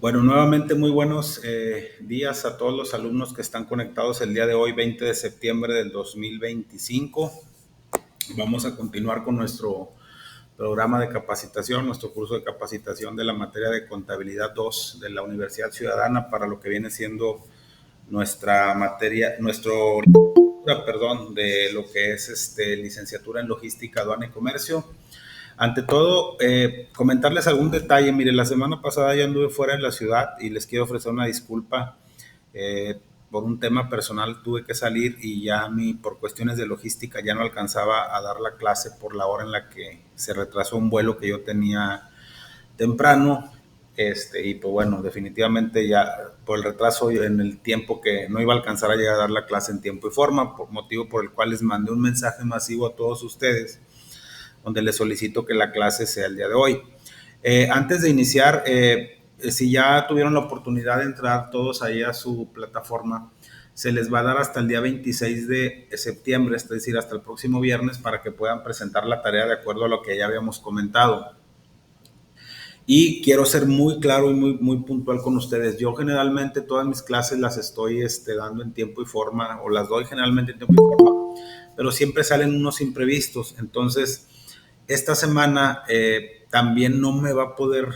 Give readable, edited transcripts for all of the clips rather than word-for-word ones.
Bueno, nuevamente muy buenos días a todos los alumnos que están conectados el día de hoy, 20 de septiembre del 2025. Vamos a continuar con nuestro programa de capacitación, nuestro curso de capacitación de la materia de contabilidad 2 de la Universidad Ciudadana para lo que viene siendo nuestra materia, perdón, de lo que es licenciatura en logística, aduana y comercio. Ante todo, comentarles algún detalle. Mire, la semana pasada ya anduve fuera de la ciudad y les quiero ofrecer una disculpa. Por un tema personal tuve que salir y ya por cuestiones de logística ya no alcanzaba a dar la clase por la hora en la que se retrasó un vuelo que yo tenía temprano. Y pues bueno, definitivamente ya por el retraso en el tiempo que no iba a alcanzar a llegar a dar la clase en tiempo y forma, por motivo por el cual les mandé un mensaje masivo a todos ustedes donde les solicito que la clase sea el día de hoy. Antes de iniciar, si ya tuvieron la oportunidad de entrar todos ahí a su plataforma, se les va a dar hasta el día 26 de septiembre, es decir, hasta el próximo viernes, para que puedan presentar la tarea de acuerdo a lo que ya habíamos comentado. Y quiero ser muy claro y muy puntual con ustedes. Yo generalmente todas mis clases las estoy dando en tiempo y forma, o las doy generalmente en tiempo y forma, pero siempre salen unos imprevistos. Entonces, esta semana también no me va a poder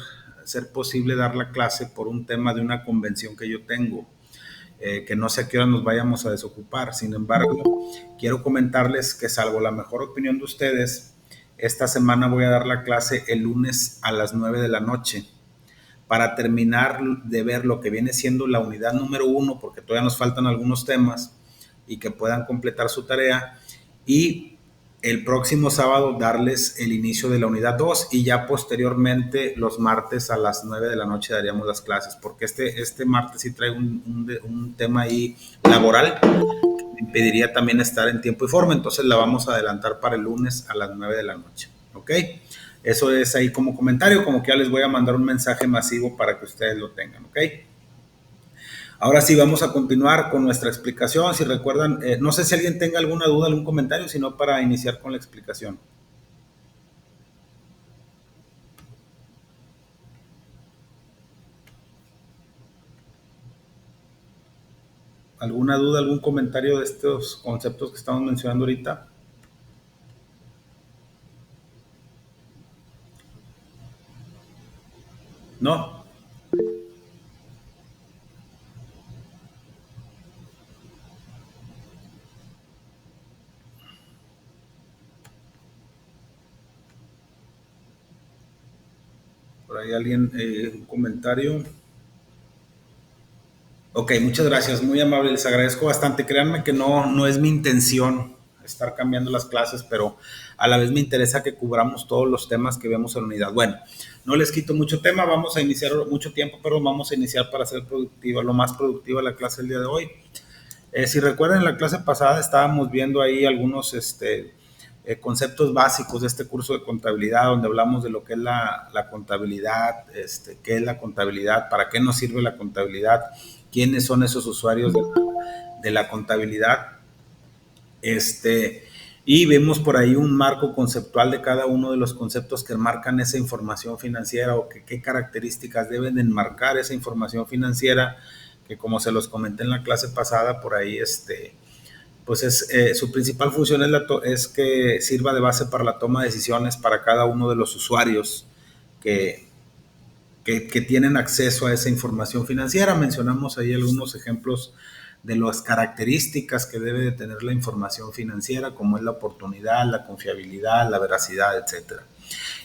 ser posible dar la clase por un tema de una convención que yo tengo, que no sé a qué hora nos vayamos a desocupar. Sin embargo, quiero comentarles que, salvo la mejor opinión de ustedes, esta semana voy a dar la clase el lunes a las 9 de la noche para terminar de ver lo que viene siendo la unidad número 1, porque todavía nos faltan algunos temas, y que puedan completar su tarea, y el próximo sábado darles el inicio de la unidad 2 y ya posteriormente los martes a las 9 de la noche daríamos las clases, porque este martes sí traigo un tema ahí laboral que me impediría también estar en tiempo y forma, entonces la vamos a adelantar para el lunes a las 9 de la noche, ¿ok? Eso es ahí como comentario, como que ya les voy a mandar un mensaje masivo para que ustedes lo tengan, ¿ok? Ahora sí, vamos a continuar con nuestra explicación. Si recuerdan, no sé si alguien tenga alguna duda, algún comentario, sino para iniciar con la explicación. ¿Alguna duda, algún comentario de estos conceptos que estamos mencionando ahorita? ¿No? Por ahí alguien, un comentario. Ok, muchas gracias, muy amable, les agradezco bastante. Créanme que no es mi intención estar cambiando las clases, pero a la vez me interesa que cubramos todos los temas que vemos en la unidad. Bueno, no les quito mucho tema, vamos a iniciar mucho tiempo, pero vamos a iniciar para ser productiva, lo más productiva la clase del día de hoy. Si recuerdan, en la clase pasada estábamos viendo ahí algunos conceptos básicos de este curso de contabilidad, donde hablamos de lo que es la contabilidad, qué es la contabilidad, para qué nos sirve la contabilidad, quiénes son esos usuarios de la contabilidad. Y vemos por ahí un marco conceptual de cada uno de los conceptos que marcan esa información financiera, o qué características deben de enmarcar esa información financiera, que como se los comenté en la clase pasada, por ahí pues su principal función es que sirva de base para la toma de decisiones para cada uno de los usuarios que, que tienen acceso a esa información financiera. Mencionamos ahí algunos ejemplos de las características que debe de tener la información financiera, como es la oportunidad, la confiabilidad, la veracidad, etcétera.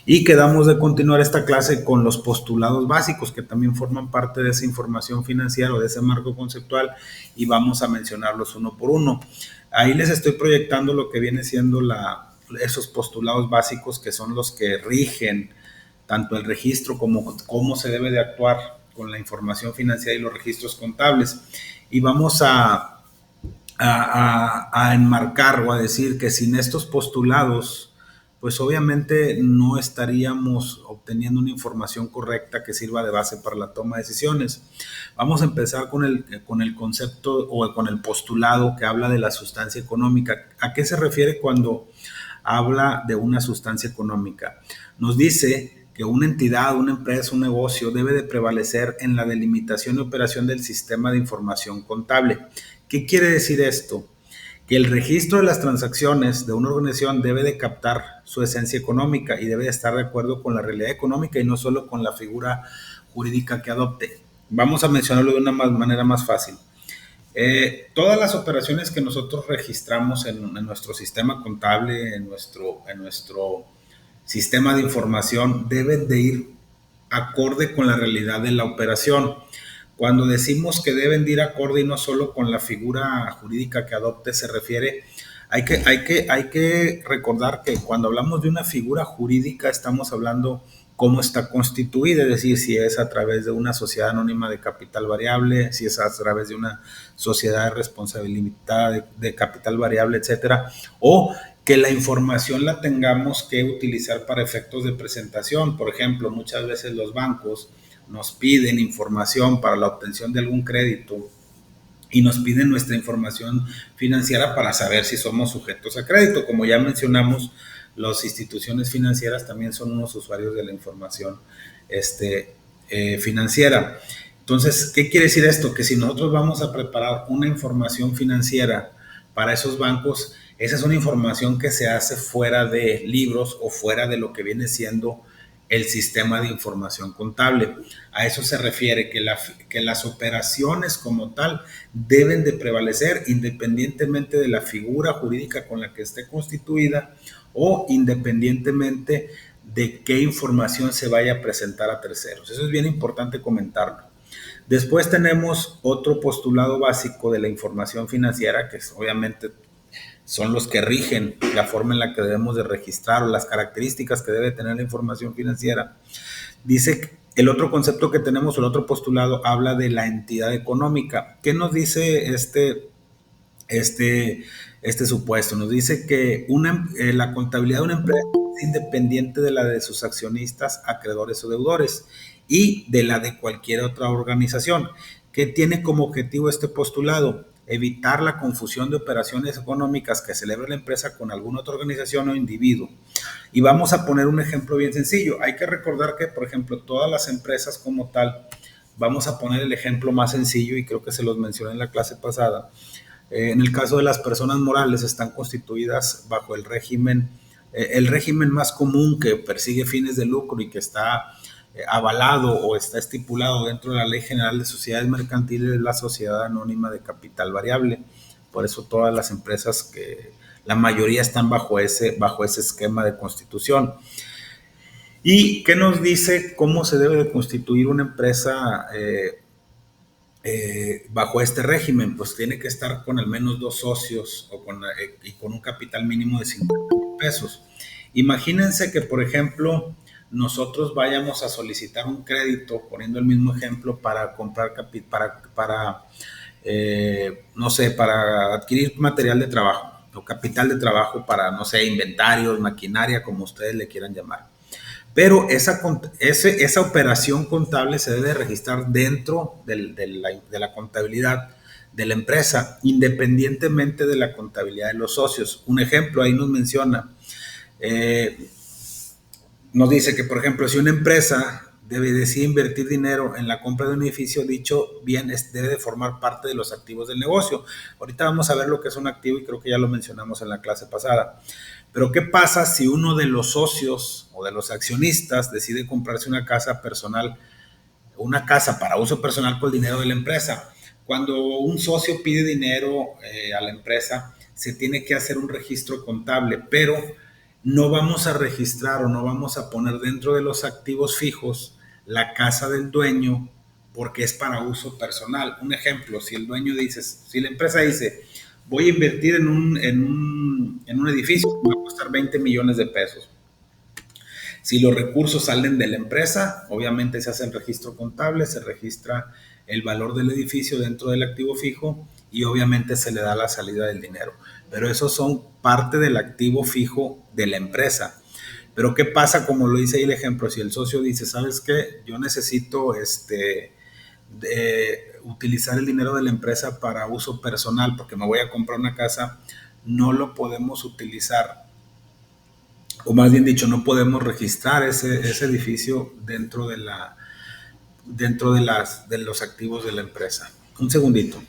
Y quedamos de continuar esta clase con los postulados básicos, que también forman parte de esa información financiera o de ese marco conceptual, y vamos a mencionarlos uno por uno. Ahí les estoy proyectando lo que viene siendo esos postulados básicos, que son los que rigen tanto el registro como cómo se debe de actuar con la información financiera y los registros contables. Y vamos a enmarcar o a decir que sin estos postulados, pues obviamente no estaríamos obteniendo una información correcta que sirva de base para la toma de decisiones. Vamos a empezar con el concepto o con el postulado que habla de la sustancia económica. ¿A qué se refiere cuando habla de una sustancia económica? Nos dice que una entidad, una empresa, un negocio debe de prevalecer en la delimitación y operación del sistema de información contable. ¿Qué quiere decir esto? Que el registro de las transacciones de una organización debe de captar su esencia económica y debe de estar de acuerdo con la realidad económica y no solo con la figura jurídica que adopte. Vamos a mencionarlo de una manera más fácil. Todas las operaciones que nosotros registramos en nuestro sistema contable, en nuestro sistema de información, deben de ir acorde con la realidad de la operación. Cuando decimos que deben de ir acorde y no solo con la figura jurídica que adopte, se refiere, hay que recordar que cuando hablamos de una figura jurídica estamos hablando cómo está constituida, es decir, si es a través de una sociedad anónima de capital variable, si es a través de una sociedad de responsabilidad limitada de capital variable, etcétera, o que la información la tengamos que utilizar para efectos de presentación. Por ejemplo, muchas veces los bancos nos piden información para la obtención de algún crédito y nos piden nuestra información financiera para saber si somos sujetos a crédito. Como ya mencionamos, las instituciones financieras también son unos usuarios de la información financiera. Entonces, ¿qué quiere decir esto? Que si nosotros vamos a preparar una información financiera para esos bancos, esa es una información que se hace fuera de libros o fuera de lo que viene siendo el sistema de información contable. A eso se refiere que las operaciones como tal deben de prevalecer independientemente de la figura jurídica con la que esté constituida o independientemente de qué información se vaya a presentar a terceros. Eso es bien importante comentarlo. Después tenemos otro postulado básico de la información financiera, que es, obviamente son los que rigen la forma en la que debemos de registrar o las características que debe tener la información financiera. Dice que el otro concepto que tenemos, el otro postulado, habla de la entidad económica. ¿Qué nos dice este supuesto? Nos dice que la contabilidad de una empresa es independiente de la de sus accionistas, acreedores o deudores y de la de cualquier otra organización. ¿Qué tiene como objetivo este postulado? Evitar la confusión de operaciones económicas que celebre la empresa con alguna otra organización o individuo. Y vamos a poner un ejemplo bien sencillo. Hay que recordar que, por ejemplo, todas las empresas como tal, vamos a poner el ejemplo más sencillo y creo que se los mencioné en la clase pasada. En el caso de las personas morales, están constituidas bajo el régimen más común que persigue fines de lucro y que está avalado o está estipulado dentro de la Ley General de Sociedades Mercantiles, la Sociedad Anónima de Capital Variable. Por eso todas las empresas, la mayoría están bajo ese esquema de constitución. ¿Y qué nos dice cómo se debe de constituir una empresa bajo este régimen? Pues tiene que estar con al menos 2 socios y con un capital mínimo de 50,000 pesos. Imagínense que, por ejemplo, nosotros vayamos a solicitar un crédito, poniendo el mismo ejemplo, para comprar no sé, para adquirir material de trabajo o capital de trabajo para, no sé, inventarios, maquinaria, como ustedes le quieran llamar. Pero esa operación contable se debe registrar dentro de la contabilidad de la empresa, independientemente de la contabilidad de los socios. Un ejemplo, ahí nos menciona, nos dice que, por ejemplo, si una empresa decide invertir dinero en la compra de un edificio, dicho bien debe de formar parte de los activos del negocio. Ahorita vamos a ver lo que es un activo y creo que ya lo mencionamos en la clase pasada. Pero ¿qué pasa si uno de los socios o de los accionistas decide comprarse una casa personal, una casa para uso personal con el dinero de la empresa? Cuando un socio pide dinero a la empresa, se tiene que hacer un registro contable, pero no vamos a registrar o no vamos a poner dentro de los activos fijos la casa del dueño porque es para uso personal. Un ejemplo, si el dueño dice, si la empresa dice, voy a invertir en un edificio que va a costar 20 millones de pesos. Si los recursos salen de la empresa, obviamente se hace el registro contable, se registra el valor del edificio dentro del activo fijo y obviamente se le da la salida del dinero. Pero esos son parte del activo fijo de la empresa. Pero ¿qué pasa? Como lo dice ahí el ejemplo, si el socio dice, ¿sabes qué? Yo necesito utilizar el dinero de la empresa para uso personal porque me voy a comprar una casa, no lo podemos utilizar o más bien dicho, no podemos registrar ese edificio dentro de los activos de la empresa. Un segundito.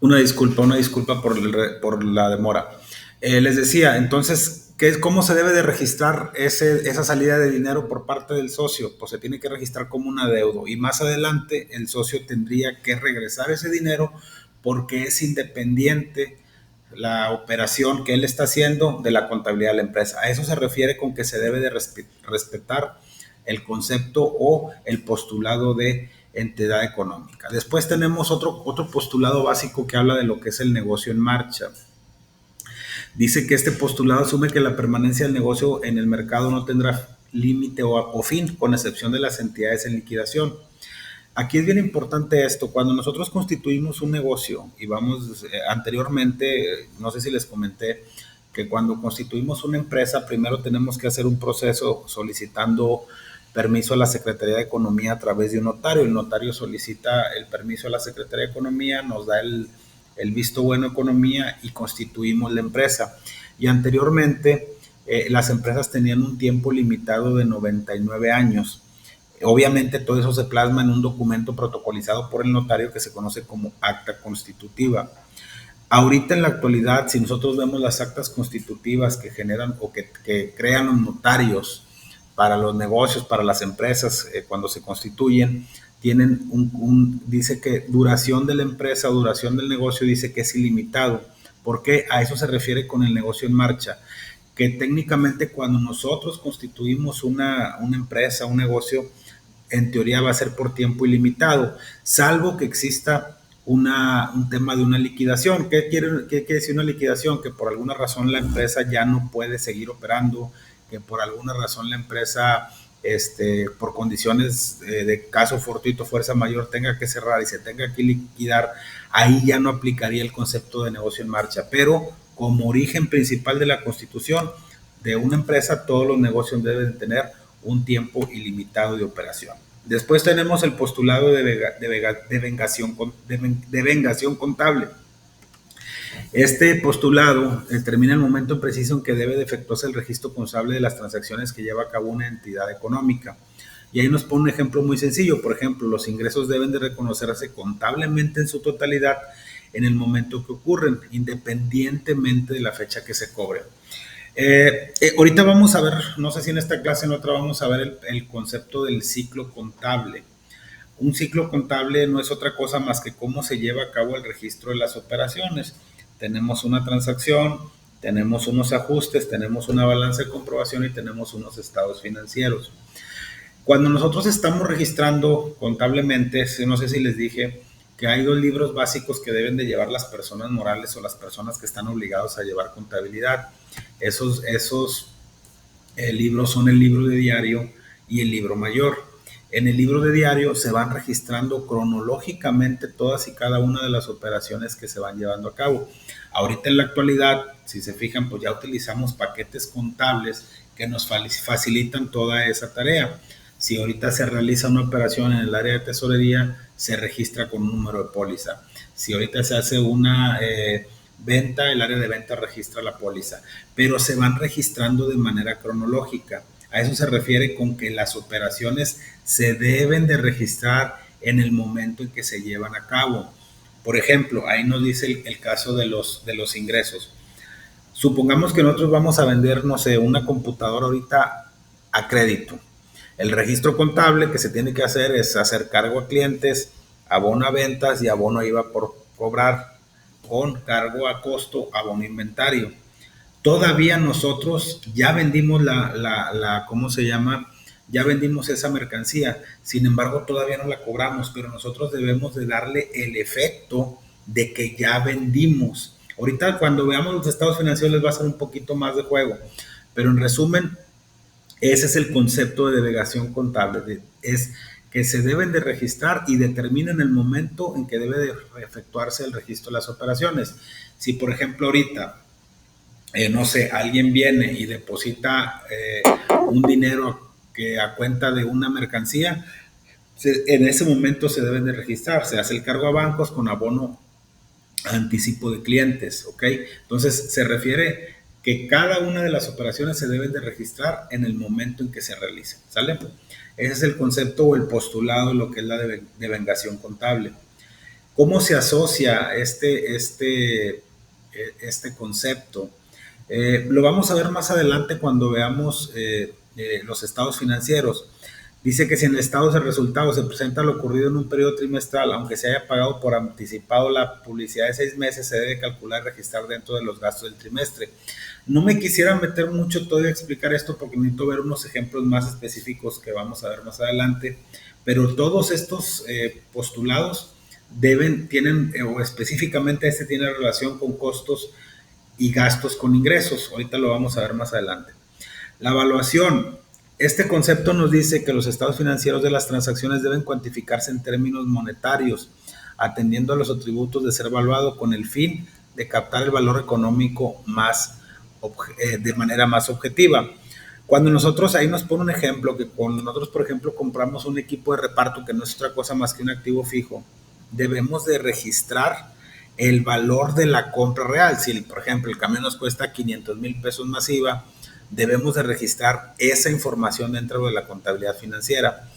Una disculpa por la demora. Les decía, entonces, ¿cómo se debe de registrar esa salida de dinero por parte del socio? Pues se tiene que registrar como un adeudo y más adelante el socio tendría que regresar ese dinero porque es independiente la operación que él está haciendo de la contabilidad de la empresa. A eso se refiere con que se debe de respetar el concepto o el postulado de entidad económica. Después tenemos otro postulado básico que habla de lo que es el negocio en marcha. Dice que este postulado asume que la permanencia del negocio en el mercado no tendrá límite o fin, con excepción de las entidades en liquidación. Aquí es bien importante esto, cuando nosotros constituimos un negocio y vamos anteriormente, no sé si les comenté, que cuando constituimos una empresa, primero tenemos que hacer un proceso solicitando permiso a la Secretaría de Economía a través de un notario. El notario solicita el permiso a la Secretaría de Economía, nos da el visto bueno de Economía y constituimos la empresa. Y anteriormente las empresas tenían un tiempo limitado de 99 años. Obviamente todo eso se plasma en un documento protocolizado por el notario que se conoce como acta constitutiva. Ahorita en la actualidad, si nosotros vemos las actas constitutivas que generan o que crean los notarios para los negocios, para las empresas, cuando se constituyen, tienen dice que duración de la empresa, duración del negocio, dice que es ilimitado. ¿Por qué? A eso se refiere con el negocio en marcha. Que técnicamente cuando nosotros constituimos una empresa, un negocio, en teoría va a ser por tiempo ilimitado, salvo que exista un tema de una liquidación. ¿Qué quiere decir una liquidación? Que por alguna razón la empresa ya no puede seguir operando, que por alguna razón la empresa, por condiciones de caso fortuito, fuerza mayor, tenga que cerrar y se tenga que liquidar. Ahí ya no aplicaría el concepto de negocio en marcha, pero como origen principal de la constitución de una empresa, todos los negocios deben tener un tiempo ilimitado de operación. Después tenemos el postulado de vengación contable. Este postulado determina el momento preciso en que debe de efectuarse el registro contable de las transacciones que lleva a cabo una entidad económica. Y ahí nos pone un ejemplo muy sencillo. Por ejemplo, los ingresos deben de reconocerse contablemente en su totalidad en el momento que ocurren, independientemente de la fecha que se cobre. Ahorita vamos a ver, no sé si en esta clase en otra vamos a ver el concepto del ciclo contable. Un ciclo contable no es otra cosa más que cómo se lleva a cabo el registro de las operaciones. Tenemos una transacción, tenemos unos ajustes, tenemos una balanza de comprobación y tenemos unos estados financieros. Cuando nosotros estamos registrando contablemente, no sé si les dije que hay dos libros básicos que deben de llevar las personas morales o las personas que están obligados a llevar contabilidad. Esos libros son el libro de diario y el libro mayor. En el libro de diario se van registrando cronológicamente todas y cada una de las operaciones que se van llevando a cabo. Ahorita en la actualidad, si se fijan, pues ya utilizamos paquetes contables que nos facilitan toda esa tarea. Si ahorita se realiza una operación en el área de tesorería, se registra con un número de póliza. Si ahorita se hace una venta, el área de venta registra la póliza, pero se van registrando de manera cronológica. A eso se refiere con que las operaciones se deben de registrar en el momento en que se llevan a cabo. Por ejemplo, ahí nos dice el caso de los ingresos. Supongamos que nosotros vamos a vender, no sé, una computadora ahorita a crédito. El registro contable que se tiene que hacer es hacer cargo a clientes, abono a ventas y abono a IVA por cobrar, con cargo a costo, abono a inventario. Todavía nosotros ya vendimos ¿cómo se llama? Ya vendimos esa mercancía, sin embargo todavía no la cobramos, pero nosotros debemos de darle el efecto de que ya vendimos. Ahorita cuando veamos los estados financieros les va a ser un poquito más de juego, pero en resumen, ese es el concepto de delegación contable, es que se deben de registrar y determinan el momento en que debe de efectuarse el registro de las operaciones. Si por ejemplo ahorita no sé, alguien viene y deposita un dinero que a cuenta de una mercancía, en ese momento se deben de registrar, se hace el cargo a bancos con abono a anticipo de clientes, ¿ok? Entonces se refiere que cada una de las operaciones se deben de registrar en el momento en que se realicen, ¿sale? Ese es el concepto o el postulado de lo que es la devengación contable. ¿Cómo se asocia este concepto? Lo vamos a ver más adelante cuando veamos los estados financieros. Dice que si en el estado de resultados se presenta lo ocurrido en un periodo trimestral, aunque se haya pagado por anticipado la publicidad de 6 meses, se debe calcular y registrar dentro de los gastos del trimestre. No me quisiera meter mucho todavía a explicar esto porque necesito ver unos ejemplos más específicos que vamos a ver más adelante, pero todos estos postulados tienen, o específicamente este tiene relación con costos y gastos con ingresos. Ahorita lo vamos a ver más adelante. La evaluación. Este concepto nos dice que los estados financieros de las transacciones deben cuantificarse en términos monetarios, atendiendo a los atributos de ser evaluado con el fin de captar el valor económico de manera más objetiva. Cuando nosotros, ahí nos pone un ejemplo, que cuando nosotros, por ejemplo, compramos un equipo de reparto que no es otra cosa más que un activo fijo, debemos de registrar el valor de la compra real. Si, por ejemplo, el camión nos cuesta 500,000 pesos más IVA, debemos de registrar esa información dentro de la contabilidad financiera.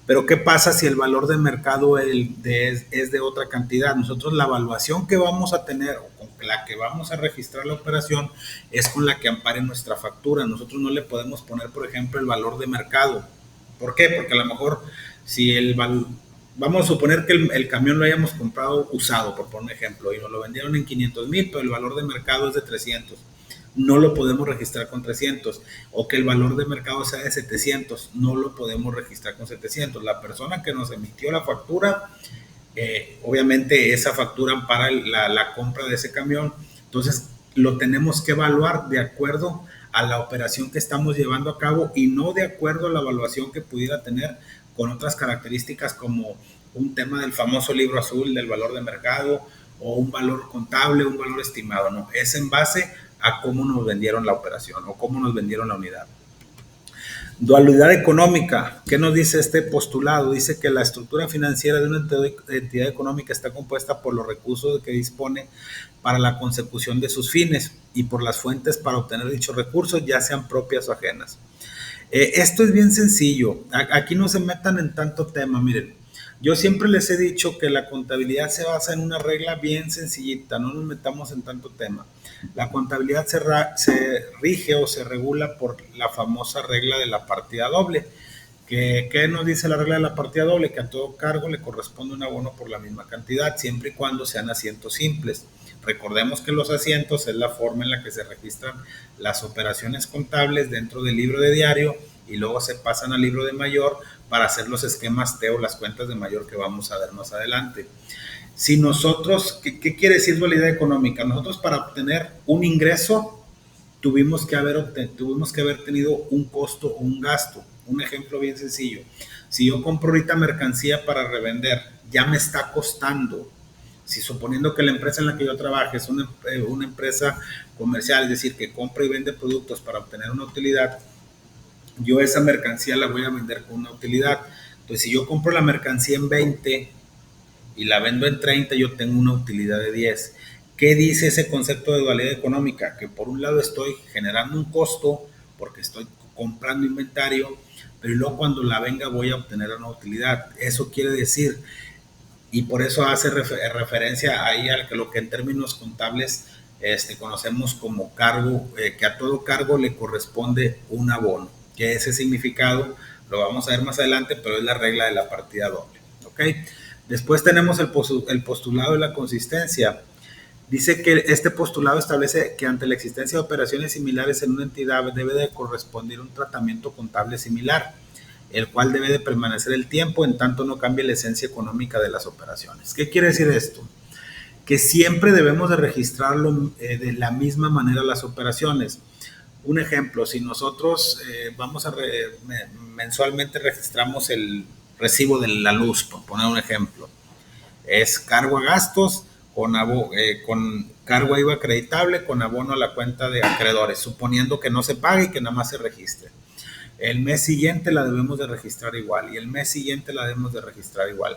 Pero ¿qué pasa si el valor de mercado es de otra cantidad? Nosotros la evaluación que vamos a tener o con la que vamos a registrar la operación es con la que ampare nuestra factura. Nosotros no le podemos poner, por ejemplo, el valor de mercado. ¿Por qué? Porque a lo mejor si vamos a suponer que el camión lo hayamos comprado usado, por poner un ejemplo, y nos lo vendieron en 500,000, pero el valor de mercado es de 300. No lo podemos registrar con 300, o que el valor de mercado sea de 700, no lo podemos registrar con 700. La persona que nos emitió la factura, obviamente esa factura ampara la compra de ese camión, entonces lo tenemos que evaluar de acuerdo a la operación que estamos llevando a cabo y no de acuerdo a la evaluación que pudiera tener con otras características como un tema del famoso libro azul del valor de mercado o un valor contable, un valor estimado, no, es en base a cómo nos vendieron la operación o cómo nos vendieron la unidad. Dualidad económica. ¿Qué nos dice este postulado? Dice que la estructura financiera de una entidad económica está compuesta por los recursos que dispone para la consecución de sus fines y por las fuentes para obtener dichos recursos, ya sean propias o ajenas. Esto es bien sencillo. Aquí no se metan en tanto tema. Miren, yo siempre les he dicho que la contabilidad se basa en una regla bien sencillita, no nos metamos en tanto tema. La contabilidad se rige o se regula por la famosa regla de la partida doble. ¿Qué nos dice la regla de la partida doble? Que a todo cargo le corresponde un abono por la misma cantidad, siempre y cuando sean asientos simples. Recordemos que los asientos es la forma en la que se registran las operaciones contables dentro del libro de diario y luego se pasan al libro de mayor para hacer los esquemas T o las cuentas de mayor que vamos a ver más adelante. Si nosotros, ¿qué quiere decir dualidad económica? Nosotros para obtener un ingreso tuvimos que haber tenido un costo o un gasto. Un ejemplo bien sencillo. Si yo compro ahorita mercancía para revender, ya me está costando. Si suponiendo que la empresa en la que yo trabajo es una empresa comercial, es decir, que compra y vende productos para obtener una utilidad, yo esa mercancía la voy a vender con una utilidad. Entonces, si yo compro la mercancía en 20 y la vendo en 30, yo tengo una utilidad de 10. ¿Qué dice ese concepto de dualidad económica? Que por un lado estoy generando un costo porque estoy comprando inventario, pero luego cuando la venga voy a obtener una utilidad. Eso quiere decir, y por eso hace referencia ahí a lo que en términos contables conocemos como cargo, que a todo cargo le corresponde un abono, que ese significado lo vamos a ver más adelante, pero es la regla de la partida doble. ¿Ok? Después tenemos el postulado de la consistencia. Dice que este postulado establece que ante la existencia de operaciones similares en una entidad debe de corresponder un tratamiento contable similar, el cual debe de permanecer el tiempo en tanto no cambie la esencia económica de las operaciones. ¿Qué quiere decir esto? Que siempre debemos de registrarlo de la misma manera las operaciones. Un ejemplo, si nosotros mensualmente registramos el recibo de la luz, por poner un ejemplo, es cargo a gastos con cargo a IVA acreditable con abono a la cuenta de acreedores, suponiendo que no se pague y que nada más se registre. El mes siguiente la debemos de registrar igual y el mes siguiente la debemos de registrar igual.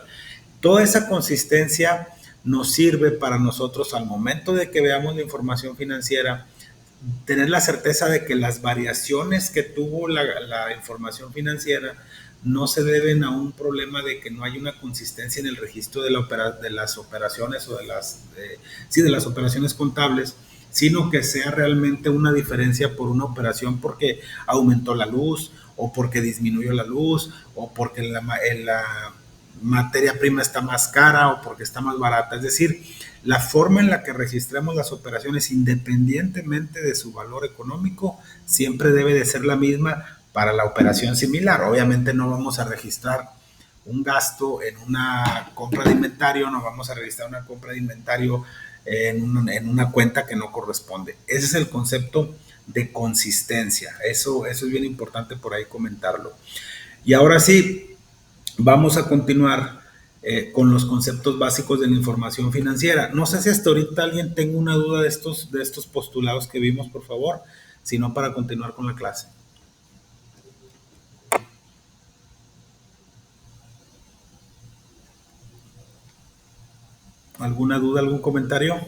Toda esa consistencia nos sirve para nosotros al momento de que veamos la información financiera, tener la certeza de que las variaciones que tuvo la información financiera no se deben a un problema de que no hay una consistencia en el registro de las operaciones o de las operaciones contables, sino que sea realmente una diferencia por una operación porque aumentó la luz o porque disminuyó la luz o porque la materia prima está más cara o porque está más barata. Es decir, la forma en la que registramos las operaciones, independientemente de su valor económico, siempre debe de ser la misma para la operación similar. Obviamente no vamos a registrar un gasto en una compra de inventario, no vamos a registrar una compra de inventario en una cuenta que no corresponde. Ese es el concepto de consistencia. Eso es bien importante por ahí comentarlo. Y ahora sí, vamos a continuar con los conceptos básicos de la información financiera. No sé si hasta ahorita alguien tenga una duda de estos postulados que vimos, por favor, sino para continuar con la clase. ¿Alguna duda, algún comentario?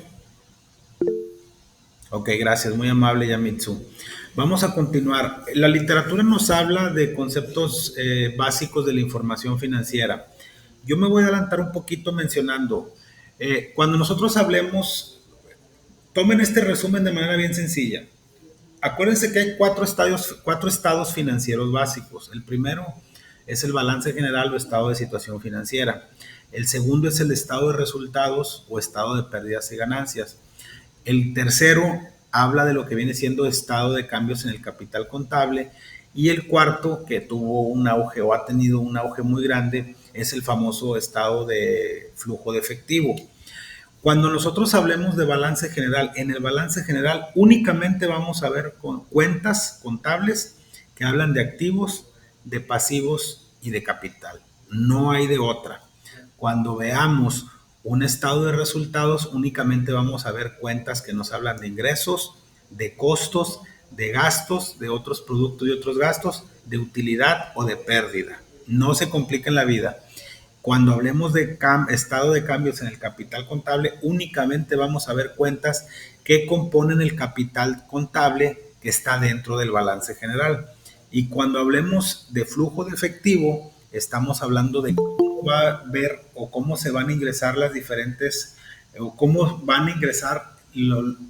Ok, gracias, muy amable Yamitsu. Vamos a continuar. La literatura nos habla de conceptos básicos de la información financiera. Yo me voy a adelantar un poquito mencionando, cuando nosotros hablemos, tomen este resumen de manera bien sencilla. Acuérdense que hay cuatro estados financieros básicos. El primero es el balance general o estado de situación financiera. El segundo es el estado de resultados o estado de pérdidas y ganancias. El tercero habla de lo que viene siendo estado de cambios en el capital contable. Y el cuarto, que tuvo un auge o ha tenido un auge muy grande, es el famoso estado de flujo de efectivo. Cuando nosotros hablemos de balance general, en el balance general únicamente vamos a ver cuentas contables que hablan de activos, de pasivos y de capital. No hay de otra. Cuando veamos un estado de resultados, únicamente vamos a ver cuentas que nos hablan de ingresos, de costos, de gastos, de otros productos y otros gastos, de utilidad o de pérdida. No se compliquen la vida. Cuando hablemos de estado de cambios en el capital contable, únicamente vamos a ver cuentas que componen el capital contable que está dentro del balance general. Y cuando hablemos de flujo de efectivo, estamos hablando de cómo va a ver o cómo se van a ingresar las diferentes, o cómo van a ingresar,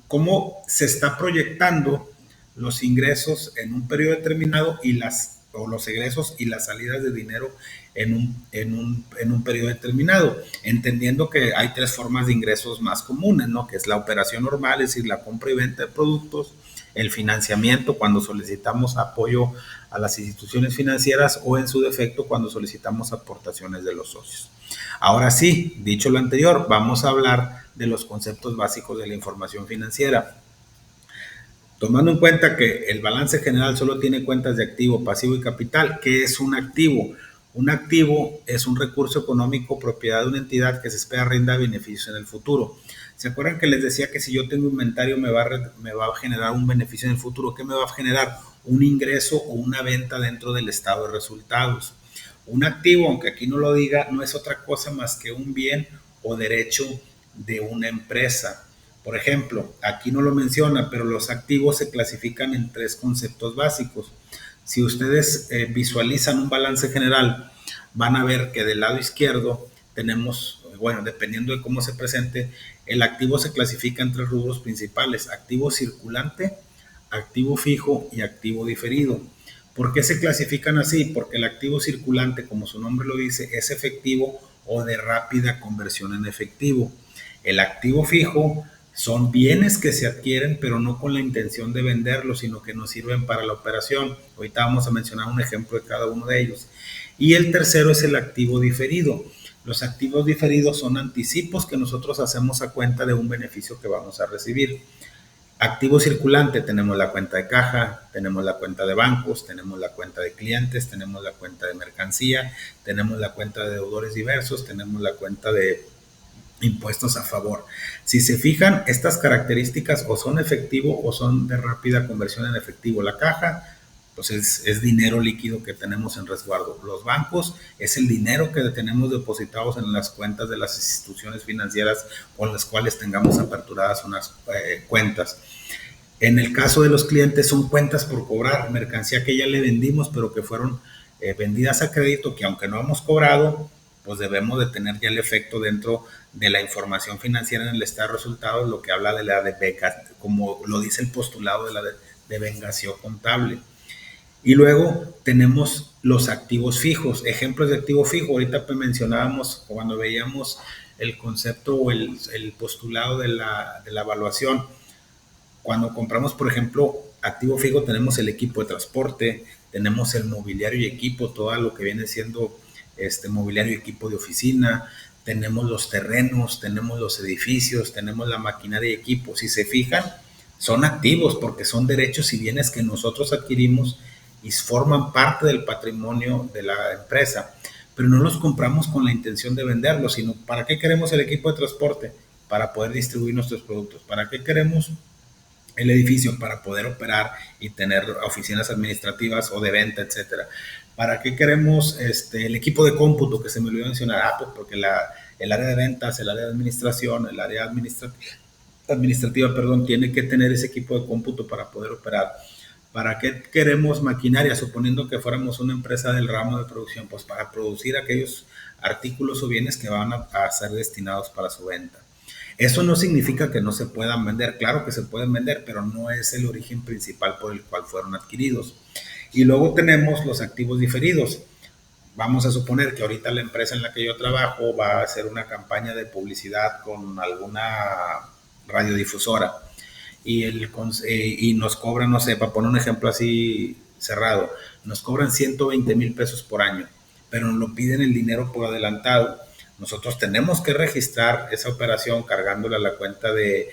cómo se está proyectando los ingresos en un periodo determinado o los egresos y las salidas de dinero en un periodo determinado, entendiendo que hay tres formas de ingresos más comunes, ¿no? Que es la operación normal, es decir, la compra y venta de productos, el financiamiento cuando solicitamos apoyo a las instituciones financieras o en su defecto cuando solicitamos aportaciones de los socios. Ahora sí, dicho lo anterior, vamos a hablar de los conceptos básicos de la información financiera. Tomando en cuenta que el balance general solo tiene cuentas de activo, pasivo y capital, ¿qué es un activo? Un activo es un recurso económico propiedad de una entidad que se espera rinda beneficios en el futuro. ¿Se acuerdan que les decía que si yo tengo inventario me va a generar un beneficio en el futuro? ¿Qué me va a generar? Un ingreso o una venta dentro del estado de resultados. Un activo, aunque aquí no lo diga, no es otra cosa más que un bien o derecho de una empresa. Por ejemplo, aquí no lo menciona, pero los activos se clasifican en tres conceptos básicos. Si ustedes visualizan un balance general, van a ver que del lado izquierdo tenemos bueno, dependiendo de cómo se presente, el activo se clasifica en tres rubros principales: activo circulante, activo fijo y activo diferido. ¿Por qué se clasifican así? Porque el activo circulante, como su nombre lo dice, es efectivo o de rápida conversión en efectivo. El activo fijo son bienes que se adquieren, pero no con la intención de venderlos, sino que nos sirven para la operación. Ahorita vamos a mencionar un ejemplo de cada uno de ellos. Y el tercero es el activo diferido. Los activos diferidos son anticipos que nosotros hacemos a cuenta de un beneficio que vamos a recibir. Activo circulante, tenemos la cuenta de caja, tenemos la cuenta de bancos, tenemos la cuenta de clientes, tenemos la cuenta de mercancía, tenemos la cuenta de deudores diversos, tenemos la cuenta de impuestos a favor. Si se fijan, estas características o son efectivo o son de rápida conversión en efectivo. La caja, pues es dinero líquido que tenemos en resguardo. Los bancos es el dinero que tenemos depositados en las cuentas de las instituciones financieras con las cuales tengamos aperturadas unas cuentas. En el caso de los clientes son cuentas por cobrar, mercancía que ya le vendimos, pero que fueron vendidas a crédito, que aunque no hemos cobrado, pues debemos de tener ya el efecto dentro de la información financiera en el estado de resultados, lo que habla de la de como lo dice el postulado de la de vengación contable. Y luego tenemos los activos fijos, ejemplos de activo fijo. Ahorita pues mencionábamos cuando veíamos el concepto o el postulado de la evaluación. Cuando compramos, por ejemplo, activo fijo, tenemos el equipo de transporte, tenemos el mobiliario y equipo, todo lo que viene siendo mobiliario y equipo de oficina, tenemos los terrenos, tenemos los edificios, tenemos la maquinaria y equipo. Si se fijan, son activos porque son derechos y bienes que nosotros adquirimos y forman parte del patrimonio de la empresa, pero no los compramos con la intención de venderlos, sino ¿para qué queremos el equipo de transporte? Para poder distribuir nuestros productos. ¿Para qué queremos el edificio? Para poder operar y tener oficinas administrativas o de venta, etcétera. ¿Para qué queremos el equipo de cómputo que se me olvidó mencionar? Pues porque el área de ventas, el área de administración, el área administrativa, perdón, tiene que tener ese equipo de cómputo para poder operar. ¿Para qué queremos maquinaria? Suponiendo que fuéramos una empresa del ramo de producción, pues para producir aquellos artículos o bienes que van a ser destinados para su venta. Eso no significa que no se puedan vender, claro que se pueden vender, pero no es el origen principal por el cual fueron adquiridos. Y luego tenemos los activos diferidos. Vamos a suponer que ahorita la empresa en la que yo trabajo va a hacer una campaña de publicidad con alguna radiodifusora y nos cobran, no sé, para poner un ejemplo así cerrado, nos cobran 120,000 pesos por año, pero nos lo piden el dinero por adelantado. Nosotros tenemos que registrar esa operación cargándole a la cuenta de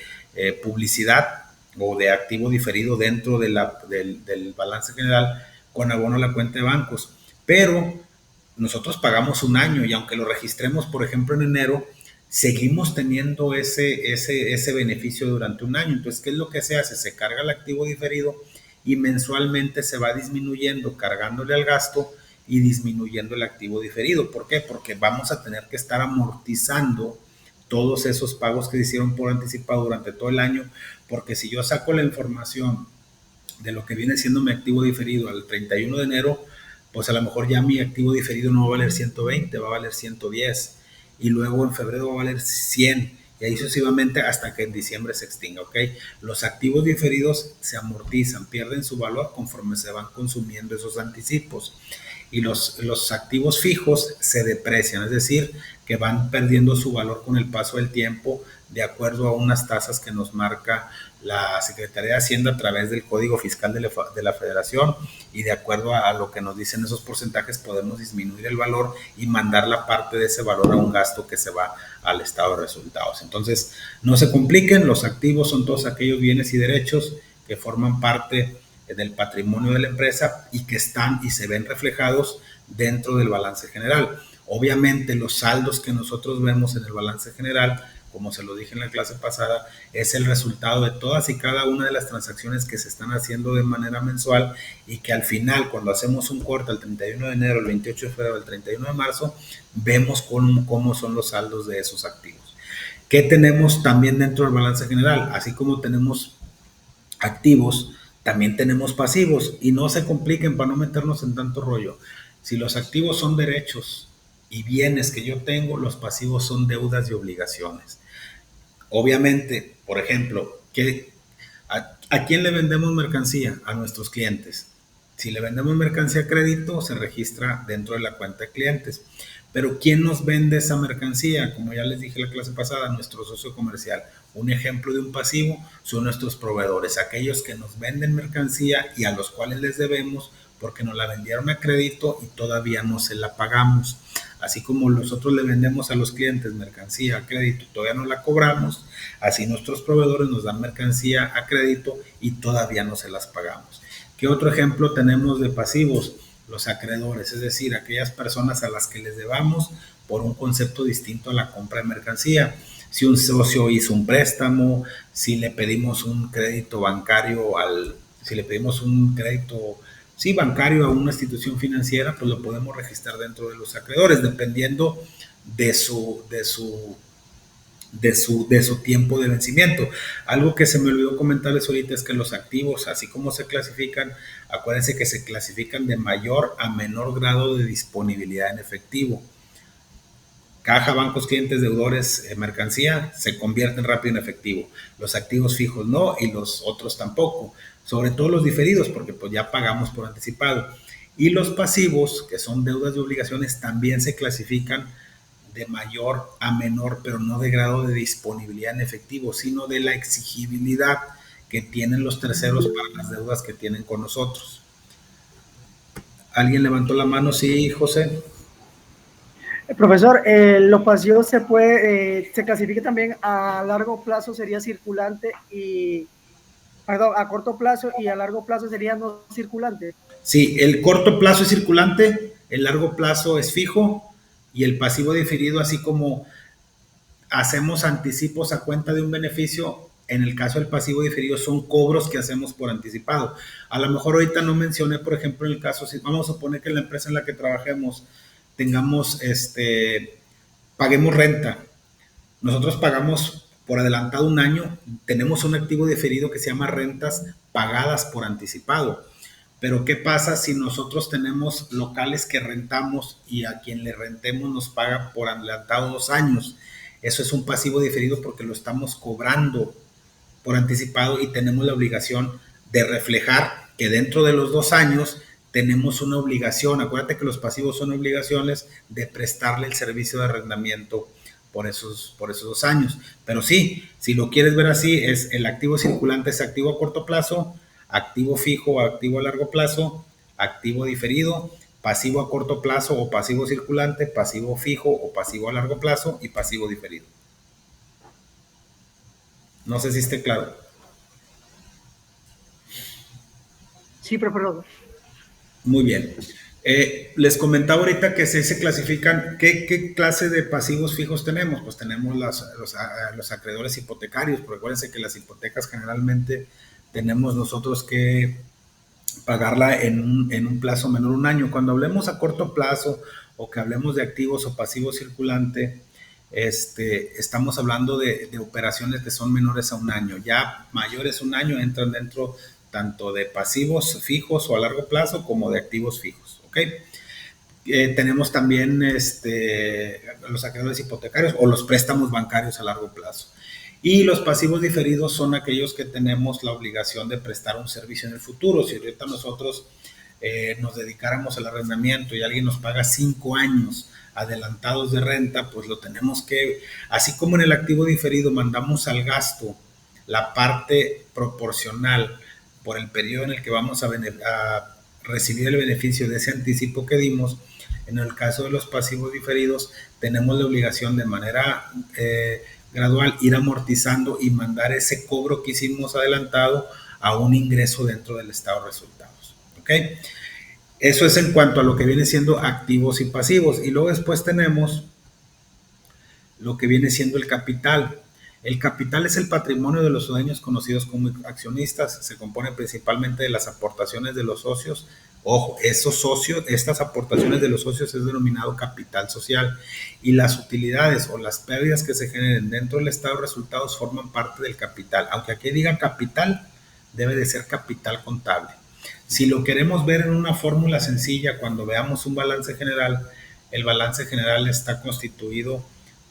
publicidad o de activo diferido dentro de del balance general con abono a la cuenta de bancos. Pero nosotros pagamos un año y aunque lo registremos, por ejemplo, en enero, seguimos teniendo ese beneficio durante un año. Entonces, ¿qué es lo que se hace? Se carga el activo diferido y mensualmente se va disminuyendo, cargándole al gasto y disminuyendo el activo diferido. ¿Por qué? Porque vamos a tener que estar amortizando todos esos pagos que se hicieron por anticipado durante todo el año, porque si yo saco la información de lo que viene siendo mi activo diferido al 31 de enero, pues a lo mejor ya mi activo diferido no va a valer 120, va a valer 110 y luego en febrero va a valer 100 y ahí sucesivamente hasta que en diciembre se extinga, ¿ok? Los activos diferidos se amortizan, pierden su valor conforme se van consumiendo esos anticipos y los activos fijos se deprecian, es decir, que van perdiendo su valor con el paso del tiempo de acuerdo a unas tasas que nos marca la Secretaría de Hacienda a través del Código Fiscal de la Federación y de acuerdo a lo que nos dicen esos porcentajes podemos disminuir el valor y mandar la parte de ese valor a un gasto que se va al estado de resultados. Entonces, no se compliquen, los activos son todos aquellos bienes y derechos que forman parte del patrimonio de la empresa y que están y se ven reflejados dentro del balance general. Obviamente los saldos que nosotros vemos en el balance general, como se lo dije en la clase pasada, es el resultado de todas y cada una de las transacciones que se están haciendo de manera mensual y que al final, cuando hacemos un corte el 31 de enero, el 28 de febrero, el 31 de marzo, vemos cómo son los saldos de esos activos. ¿Qué tenemos también dentro del balance general? Así como tenemos activos, también tenemos pasivos y no se compliquen para no meternos en tanto rollo. Si los activos son derechos y bienes que yo tengo, los pasivos son deudas y obligaciones. Obviamente, por ejemplo, ¿a quién le vendemos mercancía? A nuestros clientes. Si le vendemos mercancía a crédito, se registra dentro de la cuenta de clientes. Pero ¿quién nos vende esa mercancía? Como ya les dije la clase pasada, nuestro socio comercial. Un ejemplo de un pasivo son nuestros proveedores, aquellos que nos venden mercancía y a los cuales les debemos porque nos la vendieron a crédito y todavía no se la pagamos. Así como nosotros le vendemos a los clientes mercancía a crédito y todavía no la cobramos, así nuestros proveedores nos dan mercancía a crédito y todavía no se las pagamos. ¿Qué otro ejemplo tenemos de pasivos? Los acreedores, es decir, aquellas personas a las que les debamos por un concepto distinto a la compra de mercancía. Si un socio hizo un préstamo, si le pedimos un crédito bancario si le pedimos un crédito, sí, bancario a una institución financiera, pues lo podemos registrar dentro de los acreedores, dependiendo de su tiempo de vencimiento. Algo que se me olvidó comentarles ahorita es que los activos, así como se clasifican, acuérdense que se clasifican de mayor a menor grado de disponibilidad en efectivo. Caja, bancos, clientes, deudores, mercancía, se convierten rápido en efectivo. Los activos fijos no y los otros tampoco. Sobre todo los diferidos, porque pues ya pagamos por anticipado. Y los pasivos, que son deudas y obligaciones, también se clasifican de mayor a menor, pero no de grado de disponibilidad en efectivo, sino de la exigibilidad que tienen los terceros para las deudas que tienen con nosotros. ¿Alguien levantó la mano? Sí, José. Profesor, los pasivos se clasifica también a largo plazo, sería circulante perdón, a corto plazo y a largo plazo sería no circulante. Sí, el corto plazo es circulante, el largo plazo es fijo y el pasivo diferido, así como hacemos anticipos a cuenta de un beneficio, en el caso del pasivo diferido son cobros que hacemos por anticipado. A lo mejor ahorita no mencioné, por ejemplo, en el caso, si vamos a suponer que la empresa en la que trabajemos tengamos, paguemos renta. Nosotros pagamos por adelantado un año, tenemos un activo diferido que se llama rentas pagadas por anticipado. Pero ¿qué pasa si nosotros tenemos locales que rentamos y a quien le rentemos nos paga por adelantado 2 años? Eso es un pasivo diferido porque lo estamos cobrando por anticipado y tenemos la obligación de reflejar que dentro de los 2 años tenemos una obligación. Acuérdate que los pasivos son obligaciones de prestarle el servicio de arrendamiento por esos 2 años. Pero sí, si lo quieres ver así, es el activo circulante, es activo a corto plazo, activo fijo, activo a largo plazo, activo diferido, pasivo a corto plazo o pasivo circulante, pasivo fijo o pasivo a largo plazo y pasivo diferido. No sé si esté claro. Sí, profesor. Muy bien. Les comentaba ahorita que se clasifican, ¿qué clase de pasivos fijos tenemos? Pues tenemos los acreedores hipotecarios, porque acuérdense que las hipotecas generalmente tenemos nosotros que pagarla en un plazo menor a un año. Cuando hablemos a corto plazo o que hablemos de activos o pasivos circulante, estamos hablando de operaciones que son menores a un año. Ya mayores a un año entran dentro tanto de pasivos fijos o a largo plazo como de activos fijos. ¿Ok? Tenemos también los acreedores hipotecarios o los préstamos bancarios a largo plazo. Y los pasivos diferidos son aquellos que tenemos la obligación de prestar un servicio en el futuro. Si ahorita nosotros nos dedicáramos al arrendamiento y alguien nos paga 5 años adelantados de renta, pues lo tenemos que, así como en el activo diferido mandamos al gasto la parte proporcional por el periodo en el que vamos a recibir el beneficio de ese anticipo que dimos, en el caso de los pasivos diferidos tenemos la obligación de manera gradual ir amortizando y mandar ese cobro que hicimos adelantado a un ingreso dentro del estado de resultados. ¿Ok? Eso es en cuanto a lo que viene siendo activos y pasivos. Y luego después tenemos lo que viene siendo el capital. El capital es el patrimonio de los dueños conocidos como accionistas. Se compone principalmente de las aportaciones de los socios. Ojo, esos socios, estas aportaciones de los socios es denominado capital social. Y las utilidades o las pérdidas que se generen dentro del estado de resultados forman parte del capital. Aunque aquí diga capital, debe de ser capital contable. Si lo queremos ver en una fórmula sencilla, cuando veamos un balance general, el balance general está constituido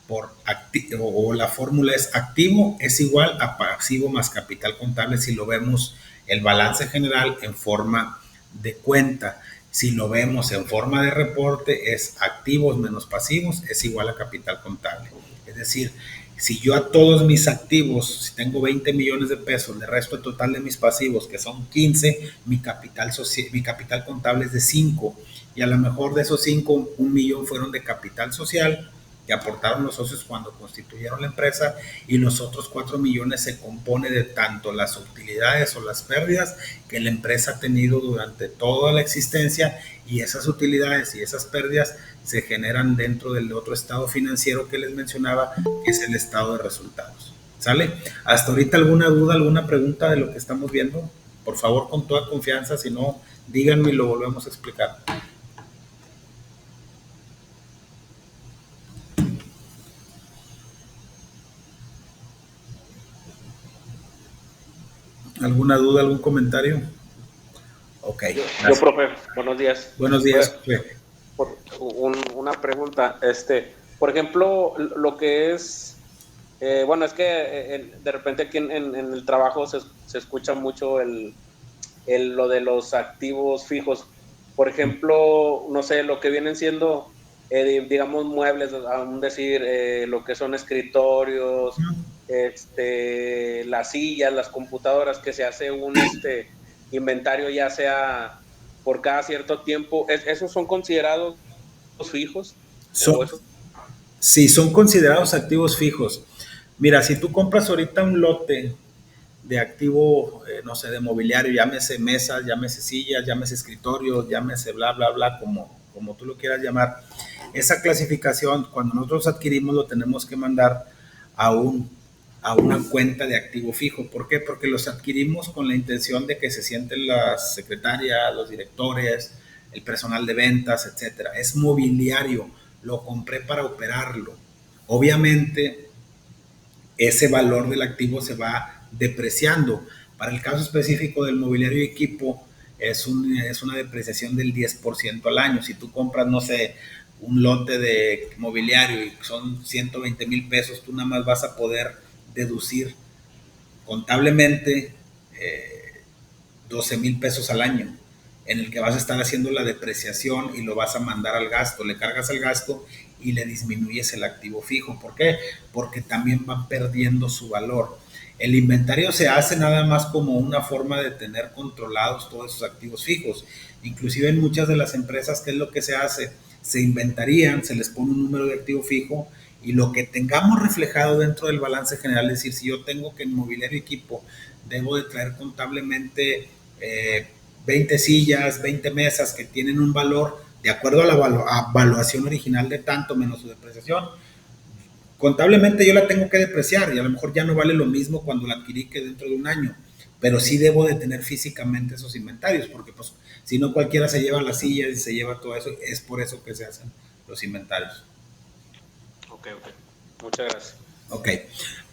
por activo, o la fórmula es activo es igual a pasivo más capital contable si lo vemos el balance general en forma de cuenta. Si lo vemos en forma de reporte, es activos menos pasivos es igual a capital contable. Es decir, si yo a todos mis activos, si tengo 20 millones de pesos, le resto el total de mis pasivos, que son 15, mi capital contable es de 5. Y a lo mejor de esos 5, 1 millón fueron de capital social, que aportaron los socios cuando constituyeron la empresa, y los otros 4 millones se compone de tanto las utilidades o las pérdidas que la empresa ha tenido durante toda la existencia, y esas utilidades y esas pérdidas se generan dentro del otro estado financiero que les mencionaba, que es el estado de resultados. ¿Sale? Hasta ahorita alguna duda, alguna pregunta de lo que estamos viendo. Por favor, con toda confianza, si no, díganme y lo volvemos a explicar. ¿Alguna duda, algún comentario? Ok. Yo, profe, buenos días. Buenos días, profe. Una pregunta. Por ejemplo, lo que es, bueno, es que de repente aquí en el trabajo se escucha mucho lo de los activos fijos. Por ejemplo, no sé, lo que vienen siendo, digamos, muebles, aún decir, lo que son escritorios, las sillas, las computadoras, que se hace un inventario ya sea por cada cierto tiempo. ¿Esos son considerados fijos? Sí, son considerados activos fijos. Mira, si tú compras ahorita un lote de activo, no sé, de mobiliario, llámese mesas, llámese sillas, llámese escritorios, llámese bla, bla, bla, como tú lo quieras llamar, esa clasificación, cuando nosotros adquirimos, lo tenemos que mandar a una cuenta de activo fijo. ¿Por qué? Porque los adquirimos con la intención de que se sienten las secretarias, los directores, el personal de ventas, etcétera. Es mobiliario, lo compré para operarlo. Obviamente, ese valor del activo se va depreciando. Para el caso específico del mobiliario y equipo, es una depreciación del 10% al año. Si tú compras, no sé, un lote de mobiliario y son 120,000 pesos, tú nada más vas a poder deducir contablemente 12,000 pesos al año, en el que vas a estar haciendo la depreciación y lo vas a mandar al gasto, le cargas al gasto y le disminuyes el activo fijo. ¿Por qué? Porque también van perdiendo su valor. El inventario se hace nada más como una forma de tener controlados todos esos activos fijos. Inclusive en muchas de las empresas, ¿qué es lo que se hace? Se inventarían, se les pone un número de activo fijo, y lo que tengamos reflejado dentro del balance general, es decir, si yo tengo que en mobiliario y equipo debo de traer contablemente 20 sillas, 20 mesas que tienen un valor de acuerdo a la evaluación original de tanto menos su depreciación, contablemente yo la tengo que depreciar, y a lo mejor ya no vale lo mismo cuando la adquirí que dentro de un año, pero sí debo de tener físicamente esos inventarios, porque pues si no cualquiera se lleva las sillas y se lleva todo eso. Es por eso que se hacen los inventarios. Ok. Muchas gracias. Ok.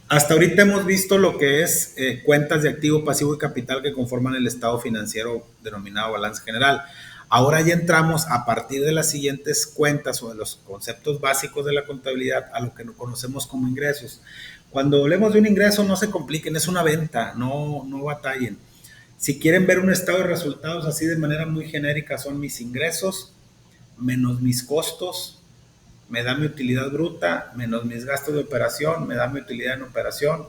Hasta ahorita hemos visto lo que es cuentas de activo, pasivo y capital que conforman el estado financiero denominado balance general. Ahora ya entramos, a partir de las siguientes cuentas o de los conceptos básicos de la contabilidad, a lo que conocemos como ingresos. Cuando hablemos de un ingreso, no se compliquen, es una venta, no batallen. Si quieren ver un estado de resultados así de manera muy genérica, son mis ingresos menos mis costos, me da mi utilidad bruta, menos mis gastos de operación, me da mi utilidad en operación,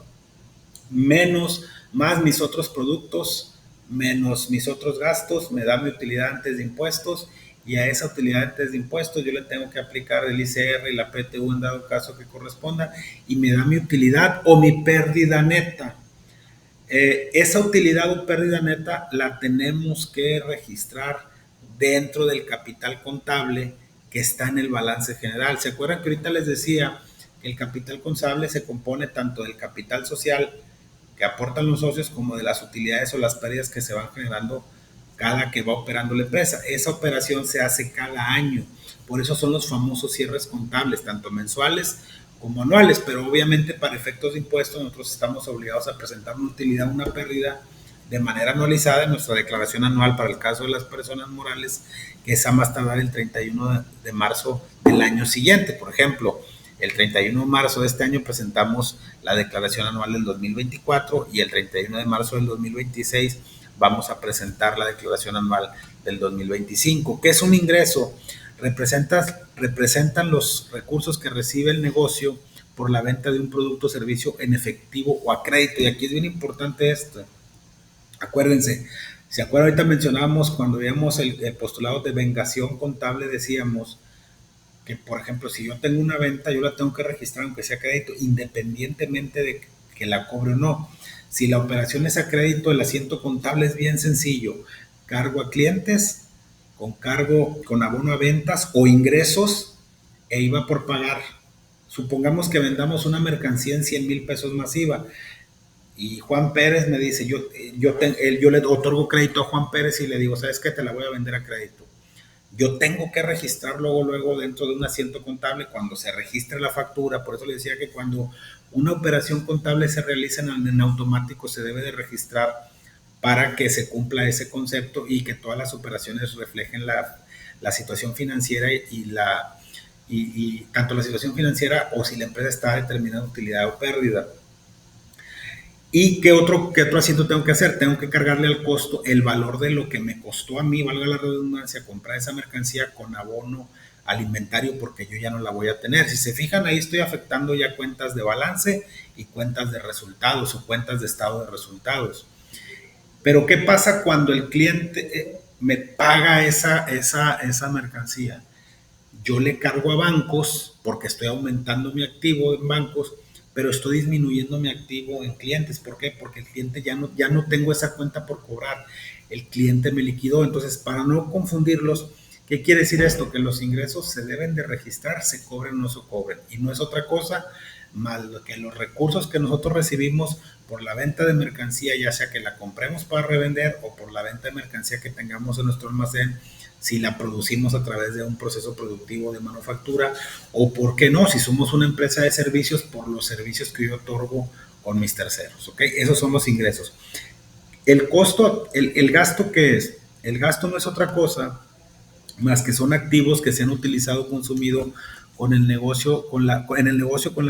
más mis otros productos, menos mis otros gastos, me da mi utilidad antes de impuestos, y a esa utilidad antes de impuestos yo le tengo que aplicar el ICR y la PTU en dado caso que corresponda, y me da mi utilidad o mi pérdida neta. Esa utilidad o pérdida neta la tenemos que registrar dentro del capital contable que está en el balance general. ¿Se acuerdan que ahorita les decía que el capital contable se compone tanto del capital social que aportan los socios como de las utilidades o las pérdidas que se van generando cada que va operando la empresa? Esa operación se hace cada año. Por eso son los famosos cierres contables, tanto mensuales como anuales, pero obviamente para efectos de impuestos nosotros estamos obligados a presentar una utilidad o una pérdida de manera anualizada en nuestra declaración anual para el caso de las personas morales, que es a más tardar el 31 de marzo del año siguiente. Por ejemplo, el 31 de marzo de este año presentamos la declaración anual del 2024 y el 31 de marzo del 2026 vamos a presentar la declaración anual del 2025. ¿Qué es un ingreso? Representan los recursos que recibe el negocio por la venta de un producto o servicio en efectivo o a crédito. Y aquí es bien importante esto. Acuérdense, ¿se acuerdan? Ahorita mencionábamos cuando veíamos el postulado de vengación contable, decíamos que, por ejemplo, si yo tengo una venta, yo la tengo que registrar aunque sea crédito, independientemente de que la cobre o no. Si la operación es a crédito, el asiento contable es bien sencillo. Cargo a clientes, con abono a ventas o ingresos e IVA por pagar. Supongamos que vendamos una mercancía en 100,000 pesos más IVA. Y Juan Pérez me dice, yo le otorgo crédito a Juan Pérez y le digo, ¿sabes qué? Te la voy a vender a crédito. Yo tengo que registrar luego dentro de un asiento contable cuando se registre la factura. Por eso le decía que cuando una operación contable se realiza en automático se debe de registrar para que se cumpla ese concepto y que todas las operaciones reflejen la situación financiera y tanto la situación financiera o si la empresa está determinando utilidad o pérdida. ¿Y qué otro asiento tengo que hacer? Tengo que cargarle al costo el valor de lo que me costó a mí, valga la redundancia, comprar esa mercancía con abono alimentario porque yo ya no la voy a tener. Si se fijan, ahí estoy afectando ya cuentas de balance y cuentas de resultados o cuentas de estado de resultados. Pero ¿qué pasa cuando el cliente me paga esa mercancía? Yo le cargo a bancos porque estoy aumentando mi activo en bancos, pero estoy disminuyendo mi activo en clientes. ¿Por qué? Porque el cliente ya no tengo esa cuenta por cobrar. El cliente me liquidó. Entonces, para no confundirlos, ¿qué quiere decir esto? Que los ingresos se deben de registrar, se cobren o no se cobren. Y no es otra cosa más que los recursos que nosotros recibimos por la venta de mercancía, ya sea que la compremos para revender o por la venta de mercancía que tengamos en nuestro almacén, si la producimos a través de un proceso productivo de manufactura, o por qué no, si somos una empresa de servicios, por los servicios que yo otorgo con mis terceros, ¿ok? Esos son los ingresos. El costo, el gasto, ¿qué es? El gasto no es otra cosa más que son activos que se han utilizado o consumido con el negocio, con la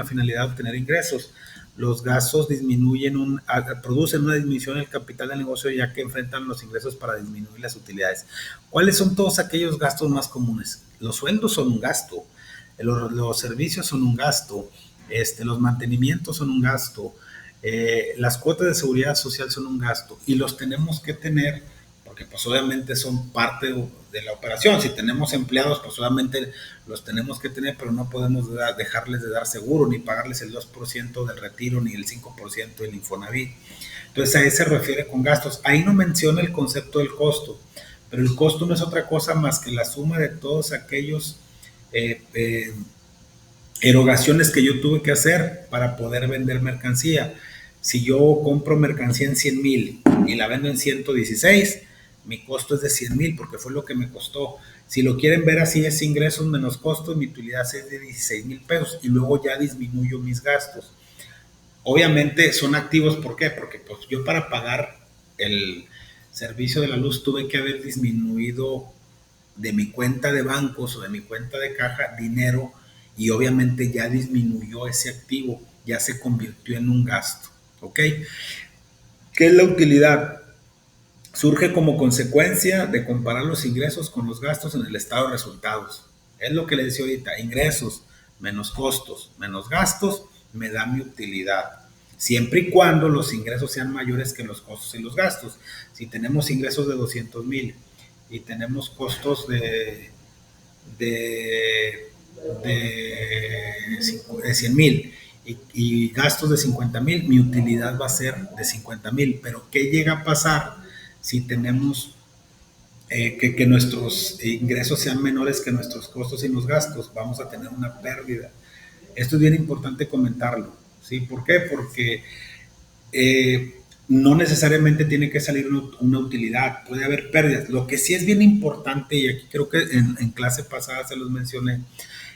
finalidad de obtener ingresos. Los gastos producen una disminución en el capital del negocio ya que enfrentan los ingresos para disminuir las utilidades. ¿Cuáles son todos aquellos gastos más comunes? Los sueldos son un gasto, los servicios son un gasto, los mantenimientos son un gasto, las cuotas de seguridad social son un gasto y los tenemos que tener porque pues obviamente son parte de la operación. Si tenemos empleados, pues obviamente los tenemos que tener, pero no podemos dejarles de dar seguro, ni pagarles el 2% del retiro, ni el 5% del Infonavit. Entonces a eso se refiere con gastos. Ahí no menciona el concepto del costo, pero el costo no es otra cosa más que la suma de todos aquellos erogaciones que yo tuve que hacer para poder vender mercancía. Si yo compro mercancía en 100,000 y la vendo en 116, mi costo es de 100,000 porque fue lo que me costó. Si lo quieren ver así, es ingresos menos costos, mi utilidad es de 16,000 pesos y luego ya disminuyo mis gastos. Obviamente son activos, ¿por qué? Porque pues yo para pagar el servicio de la luz tuve que haber disminuido de mi cuenta de bancos o de mi cuenta de caja dinero y obviamente ya disminuyó ese activo, ya se convirtió en un gasto, ¿ok? ¿Qué es la utilidad? Surge como consecuencia de comparar los ingresos con los gastos en el estado de resultados. Es lo que le decía ahorita, ingresos menos costos menos gastos me da mi utilidad. Siempre y cuando los ingresos sean mayores que los costos y los gastos. Si tenemos ingresos de 200,000 y tenemos costos de 100,000 y gastos de 50,000, mi utilidad va a ser de 50,000. Pero ¿qué llega a pasar si tenemos que nuestros ingresos sean menores que nuestros costos y los gastos? Vamos a tener una pérdida. Esto es bien importante comentarlo, ¿sí? ¿Por qué? Porque no necesariamente tiene que salir una utilidad, puede haber pérdidas. Lo que sí es bien importante, y aquí creo que en clase pasada se los mencioné,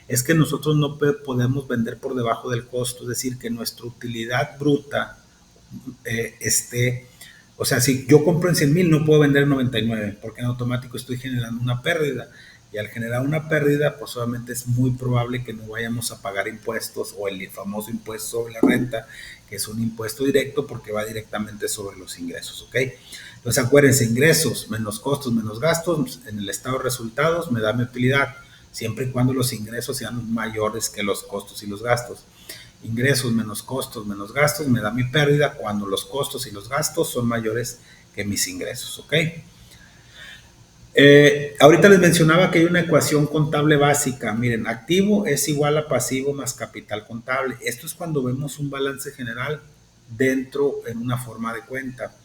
es que nosotros no podemos vender por debajo del costo, es decir, que nuestra utilidad bruta esté O sea, si yo compro en 100,000, no puedo vender en 99, porque en automático estoy generando una pérdida. Y al generar una pérdida, pues obviamente es muy probable que no vayamos a pagar impuestos o el famoso impuesto sobre la renta, que es un impuesto directo porque va directamente sobre los ingresos, ¿ok? Entonces acuérdense, ingresos menos costos menos gastos, en el estado de resultados me da mi utilidad, siempre y cuando los ingresos sean mayores que los costos y los gastos. Ingresos menos costos menos gastos me da mi pérdida cuando los costos y los gastos son mayores que mis ingresos, ¿ok? Ahorita les mencionaba que hay una ecuación contable básica. Miren, activo es igual a pasivo más capital contable. Esto es cuando vemos un balance general dentro en una forma de cuenta.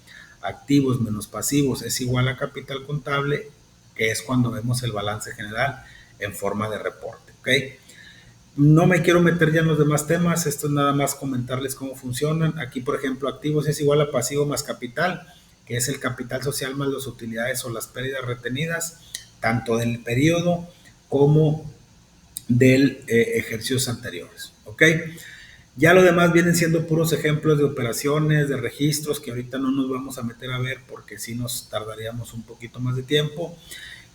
Activos menos pasivos es igual a capital contable, que es cuando vemos el balance general en forma de reporte, ¿ok? No me quiero meter ya en los demás temas, esto es nada más comentarles cómo funcionan. Aquí, por ejemplo, activos es igual a pasivo más capital, que es el capital social más las utilidades o las pérdidas retenidas, tanto del periodo como del ejercicios anteriores, ¿ok? Ya lo demás vienen siendo puros ejemplos de operaciones, de registros, que ahorita no nos vamos a meter a ver porque sí nos tardaríamos un poquito más de tiempo.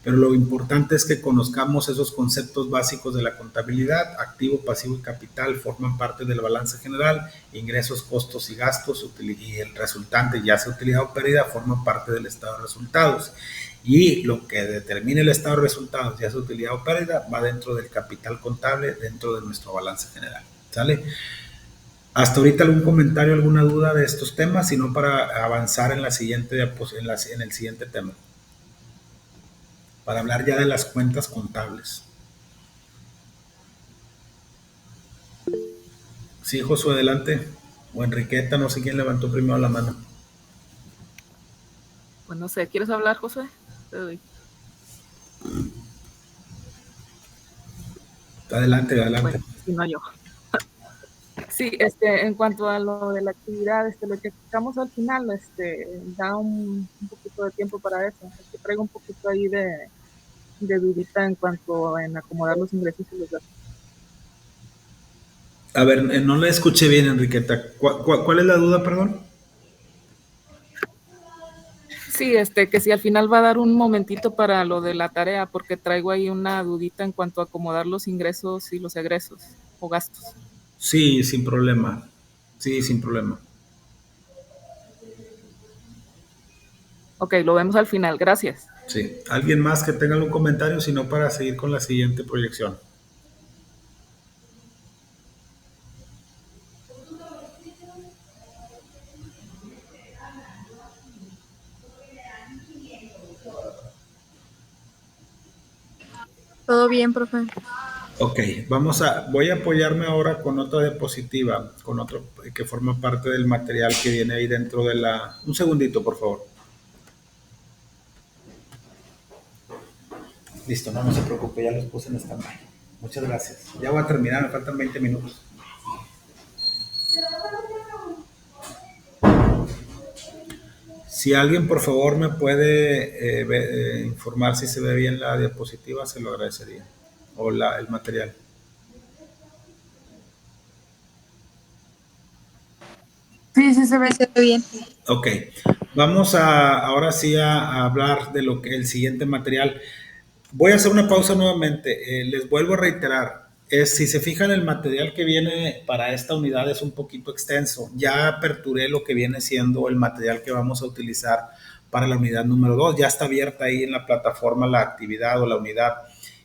Pero lo importante es que conozcamos esos conceptos básicos de la contabilidad. Activo, pasivo y capital forman parte del balance general. Ingresos, costos y gastos y el resultante, ya sea utilidad o pérdida, forman parte del estado de resultados. Y lo que determine el estado de resultados, ya sea utilidad o pérdida, va dentro del capital contable, dentro de nuestro balance general. ¿Sale? Hasta ahorita algún comentario, alguna duda de estos temas, sino para avanzar en la siguiente en el siguiente tema, para hablar ya de las cuentas contables. Sí, Josué, adelante. O Enriqueta, no sé quién levantó primero la mano. Pues no sé, ¿quieres hablar, José? Te doy. Adelante. Bueno, si no yo. Sí, en cuanto a lo de la actividad, lo que explicamos al final, da un poquito de tiempo para eso. Es que traigo un poquito ahí de dudita en cuanto en acomodar los ingresos y los gastos. A ver, no la escuché bien, Enriqueta. ¿Cuál es la duda, perdón? Sí, que si al final va a dar un momentito para lo de la tarea, porque traigo ahí una dudita en cuanto a acomodar los ingresos y los egresos o gastos. Sí, sin problema. Sí, sin problema. Ok, lo vemos al final. Gracias. Sí. ¿Alguien más que tenga algún comentario? Si no, para seguir con la siguiente proyección. Todo bien, profe. Ok, voy a apoyarme ahora con otra diapositiva, con otro que forma parte del material que viene ahí dentro de la... Un segundito, por favor. Listo, no se preocupe, ya los puse en stand-by. Muchas gracias. Ya voy a terminar, me faltan 20 minutos. Si alguien, por favor, me puede informar si se ve bien la diapositiva, se lo agradecería. O el material. Sí, se ve bien. Ok, vamos ahora sí a hablar de lo que el siguiente material. Voy a hacer una pausa nuevamente. Les vuelvo a reiterar. Si se fijan, el material que viene para esta unidad es un poquito extenso. Ya aperturé lo que viene siendo el material que vamos a utilizar para la unidad número 2. Ya está abierta ahí en la plataforma la actividad o la unidad.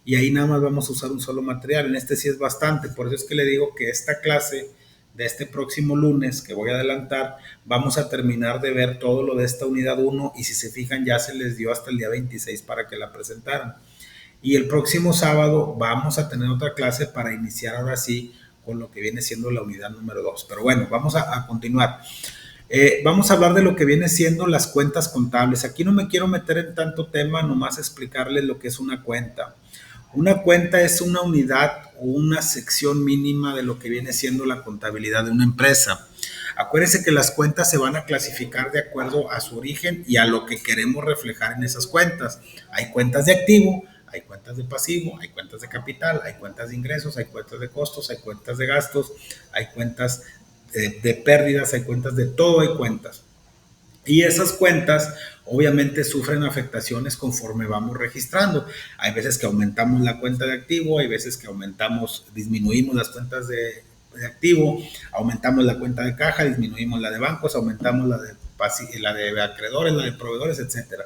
Y ahí nada más vamos a usar un solo material. En este sí es bastante. Por eso es que le digo que esta clase de este próximo lunes, que voy a adelantar, vamos a terminar de ver todo lo de esta unidad 1. Y si se fijan, ya se les dio hasta el día 26 para que la presentaran. Y el próximo sábado vamos a tener otra clase para iniciar ahora sí con lo que viene siendo la unidad número 2. Pero bueno, vamos a continuar. Vamos a hablar de lo que viene siendo las cuentas contables. Aquí no me quiero meter en tanto tema, nomás explicarles lo que es una cuenta. Una cuenta es una unidad o una sección mínima de lo que viene siendo la contabilidad de una empresa. Acuérdense que las cuentas se van a clasificar de acuerdo a su origen y a lo que queremos reflejar en esas cuentas. Hay cuentas de activo, hay cuentas de pasivo, hay cuentas de capital, hay cuentas de ingresos, hay cuentas de costos, hay cuentas de gastos, hay cuentas de pérdidas, hay cuentas de todo, hay cuentas. Y esas cuentas obviamente sufren afectaciones conforme vamos registrando. Hay veces que aumentamos la cuenta de activo, hay veces que disminuimos las cuentas de activo, aumentamos la cuenta de caja, disminuimos la de bancos, aumentamos la de acreedores, la de proveedores, etcétera.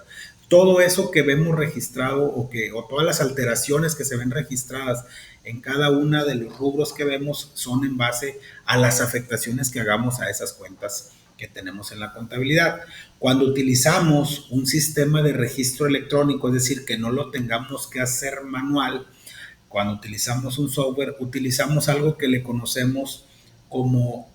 Todo eso que vemos registrado o todas las alteraciones que se ven registradas en cada una de los rubros que vemos son en base a las afectaciones que hagamos a esas cuentas que tenemos en la contabilidad. Cuando utilizamos un sistema de registro electrónico, es decir, que no lo tengamos que hacer manual, cuando utilizamos un software, utilizamos algo que le conocemos como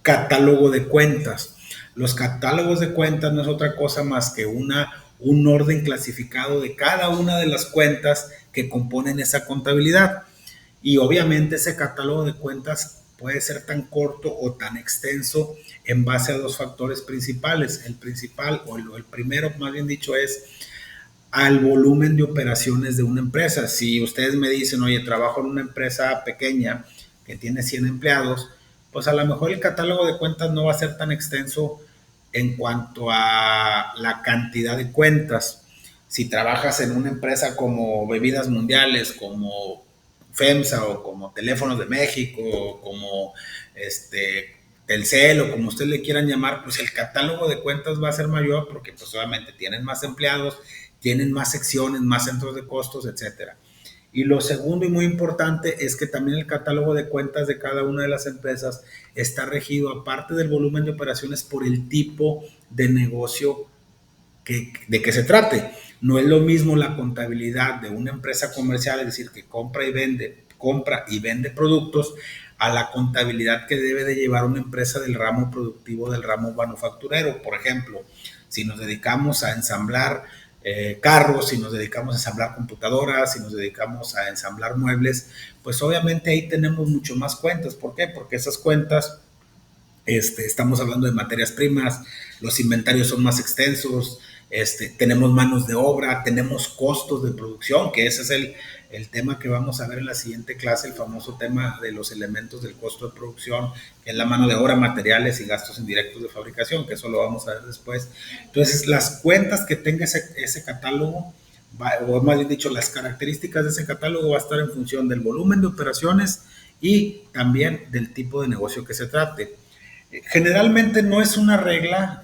catálogo de cuentas. Los catálogos de cuentas no es otra cosa más que un orden clasificado de cada una de las cuentas que componen esa contabilidad. Y obviamente ese catálogo de cuentas puede ser tan corto o tan extenso en base a dos factores principales. El principal, o el primero, más bien dicho, es al volumen de operaciones de una empresa. Si ustedes me dicen, oye, trabajo en una empresa pequeña que tiene 100 empleados, pues a lo mejor el catálogo de cuentas no va a ser tan extenso en cuanto a la cantidad de cuentas. Si trabajas en una empresa como Bebidas Mundiales, como FEMSA o como Teléfonos de México, o como Telcel o como ustedes le quieran llamar, pues el catálogo de cuentas va a ser mayor porque pues obviamente tienen más empleados, tienen más secciones, más centros de costos, etcétera. Y lo segundo y muy importante es que también el catálogo de cuentas de cada una de las empresas está regido, aparte del volumen de operaciones, por el tipo de negocio de que se trate. No es lo mismo la contabilidad de una empresa comercial, es decir, que compra y vende productos, a la contabilidad que debe de llevar una empresa del ramo productivo, del ramo manufacturero. Por ejemplo, si nos dedicamos a ensamblar carros, si nos dedicamos a ensamblar computadoras, si nos dedicamos a ensamblar muebles, pues obviamente ahí tenemos mucho más cuentas. ¿Por qué? Porque esas cuentas, estamos hablando de materias primas, los inventarios son más extensos, tenemos manos de obra, tenemos costos de producción, que ese es el tema que vamos a ver en la siguiente clase, el famoso tema de los elementos del costo de producción, que es la mano de obra, materiales y gastos indirectos de fabricación, que eso lo vamos a ver después. Entonces, las cuentas que tenga ese catálogo, o más bien dicho, las características de ese catálogo va a estar en función del volumen de operaciones y también del tipo de negocio que se trate. Generalmente no es una regla,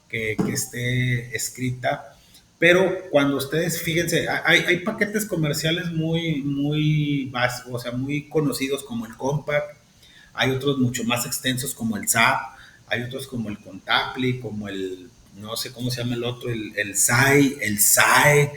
que esté escrita, pero cuando ustedes, fíjense, hay paquetes comerciales muy básicos, o sea, muy conocidos como el Compact, hay otros mucho más extensos como el SAP, hay otros como el Contapli, como no sé cómo se llama el otro, el SAI, el SAE,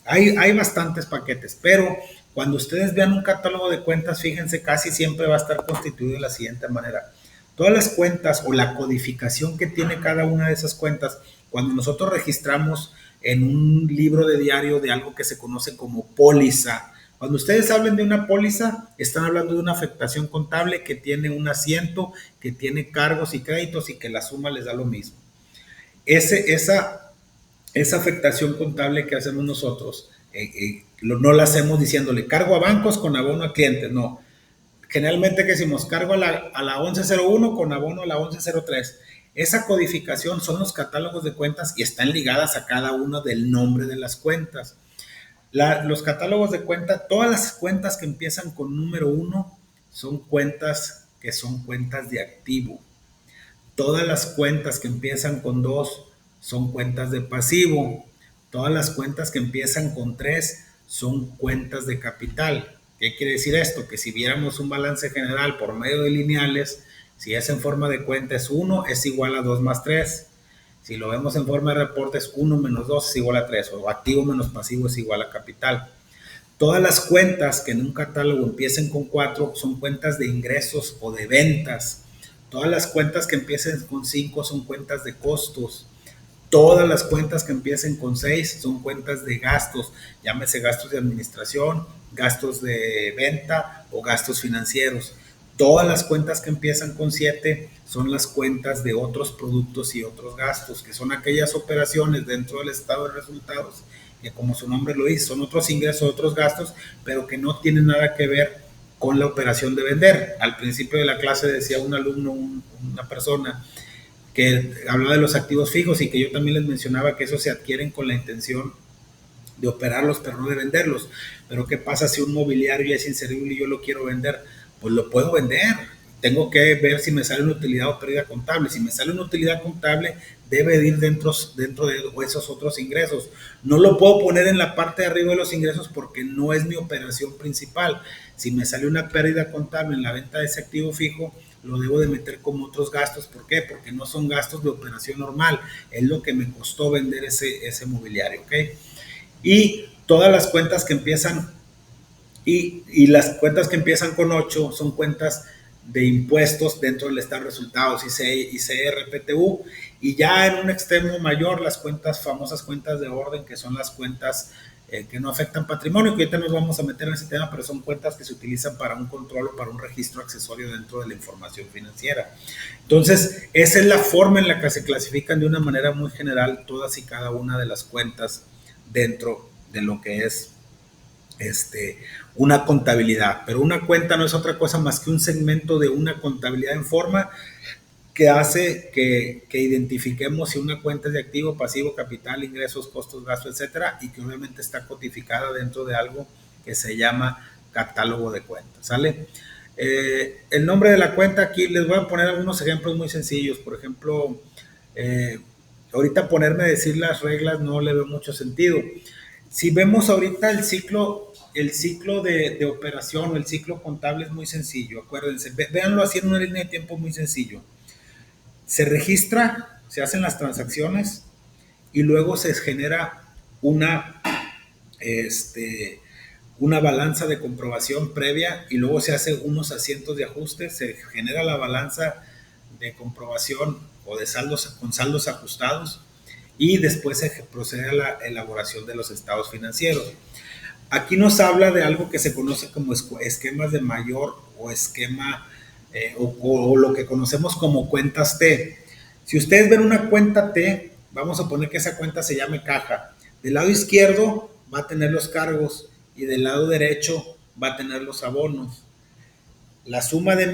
hay bastantes paquetes, pero cuando ustedes vean un catálogo de cuentas, fíjense, casi siempre va a estar constituido de la siguiente manera. Todas las cuentas o la codificación que tiene cada una de esas cuentas, cuando nosotros registramos en un libro de diario de algo que se conoce como póliza, cuando ustedes hablen de una póliza, están hablando de una afectación contable que tiene un asiento, que tiene cargos y créditos y que la suma les da lo mismo. Esa afectación contable que hacemos nosotros, no la hacemos diciéndole cargo a bancos con abono a clientes, no. Generalmente que decimos cargo a la 1101 con abono a la 1103. Esa codificación son los catálogos de cuentas y están ligadas a cada uno del nombre de las cuentas. Los catálogos de cuentas, todas las cuentas que empiezan con número 1 son cuentas que son cuentas de activo. Todas las cuentas que empiezan con 2 son cuentas de pasivo. Todas las cuentas que empiezan con 3 son cuentas de capital. ¿Qué quiere decir esto? Que si viéramos un balance general por medio de lineales, si es en forma de cuenta es 1, es igual a 2 más 3. Si lo vemos en forma de reportes, 1 menos 2 es igual a 3, o activo menos pasivo es igual a capital. Todas las cuentas que en un catálogo empiecen con 4 son cuentas de ingresos o de ventas. Todas las cuentas que empiecen con 5 son cuentas de costos. Todas las cuentas que empiecen con 6 son cuentas de gastos, llámese gastos de administración, gastos de venta o gastos financieros. Todas las cuentas que empiezan con 7 son las cuentas de otros productos y otros gastos, que son aquellas operaciones dentro del estado de resultados, que como su nombre lo dice, son otros ingresos, otros gastos, pero que no tienen nada que ver con la operación de vender. Al principio de la clase decía un alumno, una persona, que hablaba de los activos fijos y que yo también les mencionaba que esos se adquieren con la intención de operarlos, pero no de venderlos. Pero ¿qué pasa si un mobiliario ya es inservible y yo lo quiero vender? Pues lo puedo vender. Tengo que ver si me sale una utilidad o pérdida contable. Si me sale una utilidad contable, debe ir dentro de esos otros ingresos. No lo puedo poner en la parte de arriba de los ingresos porque no es mi operación principal. Si me sale una pérdida contable en la venta de ese activo fijo, lo debo de meter como otros gastos. ¿Por qué? Porque no son gastos de operación normal. Es lo que me costó vender ese mobiliario, ¿ok? Y todas las cuentas que empiezan y las cuentas que empiezan con 8 son cuentas de impuestos dentro del estado de resultados, ICR, y ya en un extremo mayor las famosas cuentas de orden, que son las cuentas que no afectan patrimonio, que ahorita nos vamos a meter en ese tema, pero son cuentas que se utilizan para un control o para un registro accesorio dentro de la información financiera. Entonces, esa es la forma en la que se clasifican de una manera muy general todas y cada una de las cuentas dentro de lo que es una contabilidad. Pero una cuenta no es otra cosa más que un segmento de una contabilidad en forma que hace que identifiquemos si una cuenta es de activo, pasivo, capital, ingresos, costos, gastos, etcétera, y que obviamente está codificada dentro de algo que se llama catálogo de cuentas, ¿sale? El nombre de la cuenta, aquí les voy a poner algunos ejemplos muy sencillos. Por ejemplo, ahorita ponerme a decir las reglas no le veo mucho sentido. Si vemos ahorita el ciclo de operación o el ciclo contable es muy sencillo, acuérdense, véanlo así en una línea de tiempo muy sencillo. Se registra, se hacen las transacciones y luego se genera una balanza de comprobación previa y luego se hace unos asientos de ajuste, se genera la balanza de comprobación o de saldos con saldos ajustados y después se procede a la elaboración de los estados financieros. Aquí nos habla de algo que se conoce como esquemas de mayor o esquema o lo que conocemos como cuentas T. Si ustedes ven una cuenta T, vamos a poner que esa cuenta se llame caja. Del lado izquierdo va a tener los cargos y del lado derecho va a tener los abonos. La suma de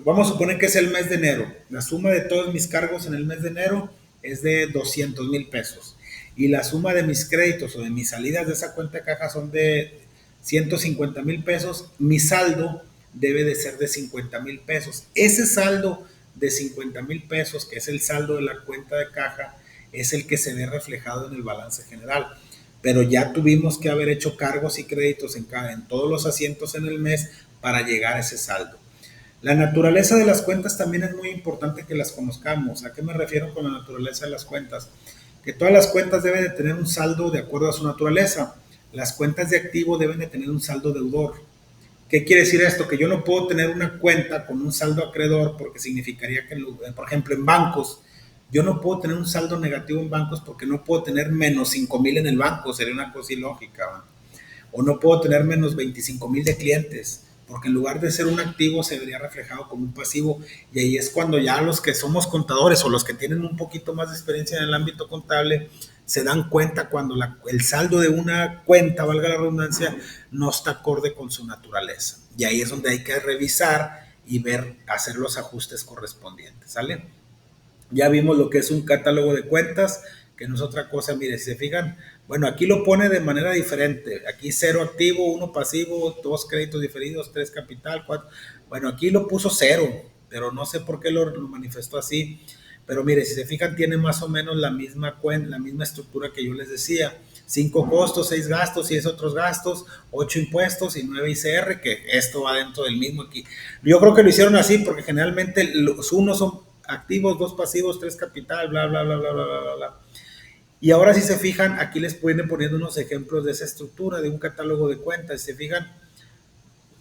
vamos a suponer que es el mes de enero. La suma de todos mis cargos en el mes de enero es de 200,000 pesos. Y la suma de mis créditos o de mis salidas de esa cuenta de caja son de 150,000 pesos. Mi saldo debe de ser de 50,000 pesos. Ese saldo de 50,000 pesos, que es el saldo de la cuenta de caja, es el que se ve reflejado en el balance general. Pero ya tuvimos que haber hecho cargos y créditos en todos los asientos en el mes para llegar a ese saldo. La naturaleza de las cuentas también es muy importante que las conozcamos. ¿A qué me refiero con la naturaleza de las cuentas? Que todas las cuentas deben de tener un saldo de acuerdo a su naturaleza. Las cuentas de activo deben de tener un saldo deudor. ¿Qué quiere decir esto? Que yo no puedo tener una cuenta con un saldo acreedor porque significaría que, por ejemplo, en bancos, yo no puedo tener un saldo negativo en bancos porque no puedo tener menos 5,000 en el banco, sería una cosa ilógica, ¿va? O no puedo tener menos 25,000 de clientes, porque en lugar de ser un activo se vería reflejado como un pasivo, y ahí es cuando ya los que somos contadores o los que tienen un poquito más de experiencia en el ámbito contable se dan cuenta cuando el saldo de una cuenta, valga la redundancia, no está acorde con su naturaleza, y ahí es donde hay que revisar y ver, hacer los ajustes correspondientes, ¿sale? Ya vimos lo que es un catálogo de cuentas, que no es otra cosa. Mire, si se fijan, bueno, aquí lo pone de manera diferente. Aquí 0 activo, 1 pasivo, 2 créditos diferidos, 3 capital, 4. Bueno, aquí lo puso 0, pero no sé por qué lo manifestó así. Pero mire, si se fijan, tiene más o menos la misma estructura que yo les decía. 5 costos, 6 gastos, 6 otros gastos, 8 impuestos y 9 ICR, que esto va dentro del mismo aquí. Yo creo que lo hicieron así porque generalmente los unos son activos, 2 pasivos, 3 capital, bla, bla, bla, bla, bla, bla, bla. Y ahora si se fijan, aquí les pueden poniendo unos ejemplos de esa estructura, de un catálogo de cuentas. Si se fijan,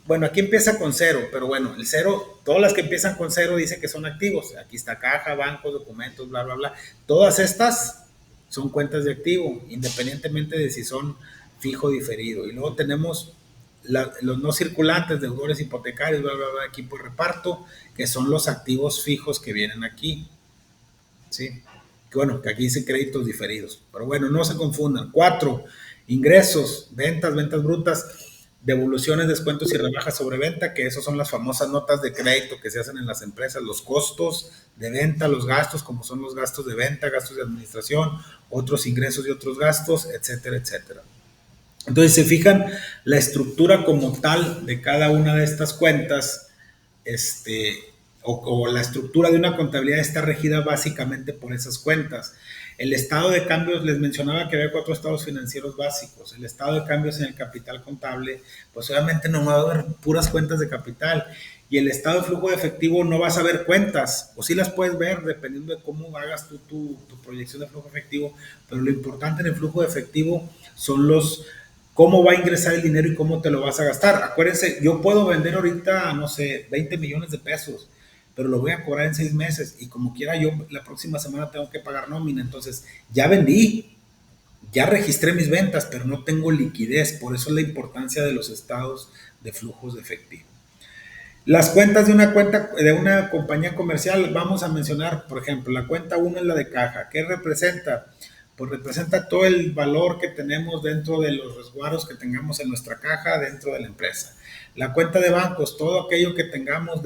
bueno, aquí empieza con 0, pero bueno, el 0, todas las que empiezan con 0 dice que son activos. Aquí está caja, bancos, documentos, bla, bla, bla. Todas estas son cuentas de activo, independientemente de si son fijo o diferido. Y luego tenemos los no circulantes, deudores hipotecarios, bla, bla, bla, equipo de reparto, que son los activos fijos que vienen aquí, ¿sí? Que bueno, que aquí dice créditos diferidos, pero bueno, no se confundan. 4, ingresos, ventas brutas. devoluciones, descuentos y rebajas sobre venta, que esas son las famosas notas de crédito que se hacen en las empresas, los costos de venta, los gastos, como son los gastos de venta, gastos de administración, otros ingresos y otros gastos, etcétera, etcétera. Entonces, se fijan, la estructura como tal de cada una de estas cuentas, o la estructura de una contabilidad está regida básicamente por esas cuentas. El estado de cambios, les mencionaba que había 4 estados financieros básicos. El estado de cambios en el capital contable, pues obviamente no va a haber puras cuentas de capital. Y el estado de flujo de efectivo no vas a ver cuentas, o sí las puedes ver dependiendo de cómo hagas tú tu proyección de flujo efectivo, pero lo importante en el flujo de efectivo son cómo va a ingresar el dinero y cómo te lo vas a gastar. Acuérdense, yo puedo vender ahorita, no sé, 20 millones de pesos, pero lo voy a cobrar en 6 meses y como quiera yo la próxima semana tengo que pagar nómina, entonces ya vendí, ya registré mis ventas, pero no tengo liquidez, por eso es la importancia de los estados de flujos de efectivo. Las cuentas de una compañía comercial, vamos a mencionar, por ejemplo, la cuenta 1 es la de caja. ¿Qué representa? Pues representa todo el valor que tenemos dentro de los resguardos que tengamos en nuestra caja dentro de la empresa. La cuenta de bancos, todo aquello que tengamos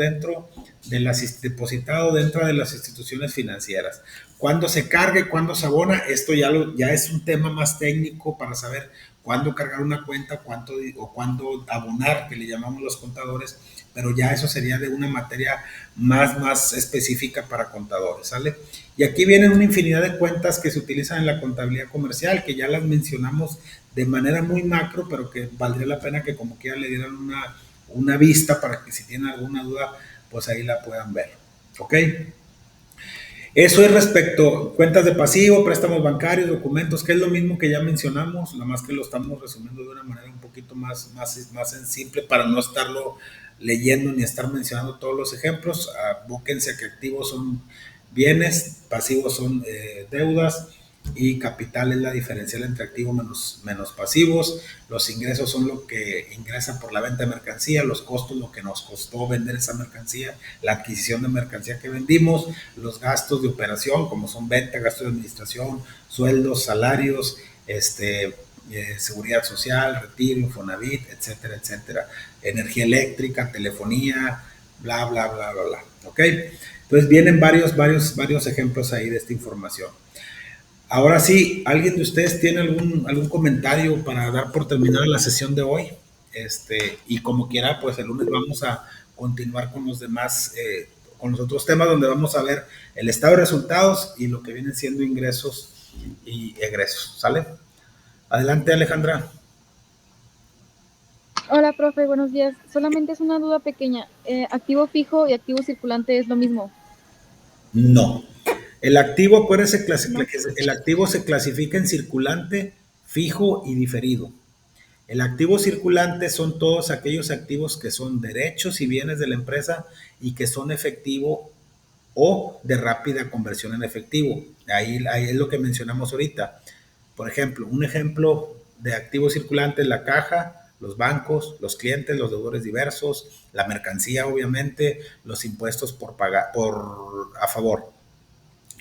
depositado dentro de las instituciones financieras. Cuándo se cargue, cuándo se abona, esto ya es un tema más técnico para saber cuándo cargar una cuenta, cuándo abonar, que le llamamos los contadores, pero ya eso sería de una materia más específica para contadores, ¿sale? Y aquí vienen una infinidad de cuentas que se utilizan en la contabilidad comercial, que ya las mencionamos de manera muy macro, pero que valdría la pena que como quiera le dieran una vista para que si tienen alguna duda, pues ahí la puedan ver, ¿ok? Eso es respecto a cuentas de pasivo, préstamos bancarios, documentos, que es lo mismo que ya mencionamos, nada más que lo estamos resumiendo de una manera un poquito más simple para no estarlo leyendo ni estar mencionando todos los ejemplos. Abóquense a que activos son bienes, pasivos son deudas y capital es la diferencial entre activos menos pasivos. Los ingresos son lo que ingresa por la venta de mercancía, los costos, lo que nos costó vender esa mercancía, la adquisición de mercancía que vendimos, los gastos de operación como son venta, gastos de administración, sueldos, salarios, seguridad social, retiro, Infonavit, etcétera, etcétera, energía eléctrica, telefonía, bla, bla, bla, bla, bla, ¿ok? Entonces vienen varios ejemplos ahí de esta información. Ahora sí, ¿alguien de ustedes tiene algún comentario para dar por terminada la sesión de hoy? Y como quiera, pues el lunes vamos a continuar con los demás, con los otros temas donde vamos a ver el estado de resultados y lo que vienen siendo ingresos y egresos, ¿sale? Adelante, Alejandra. Hola, profe, buenos días. Solamente es una duda pequeña. ¿Activo fijo y activo circulante es lo mismo? No. El activo, acuérdense, el activo se clasifica en circulante, fijo y diferido. El activo circulante son todos aquellos activos que son derechos y bienes de la empresa y que son efectivo o de rápida conversión en efectivo. Ahí es lo que mencionamos ahorita. Por ejemplo, un ejemplo de activo circulante es la caja, los bancos, los clientes, los deudores diversos, la mercancía, obviamente, los impuestos a favor.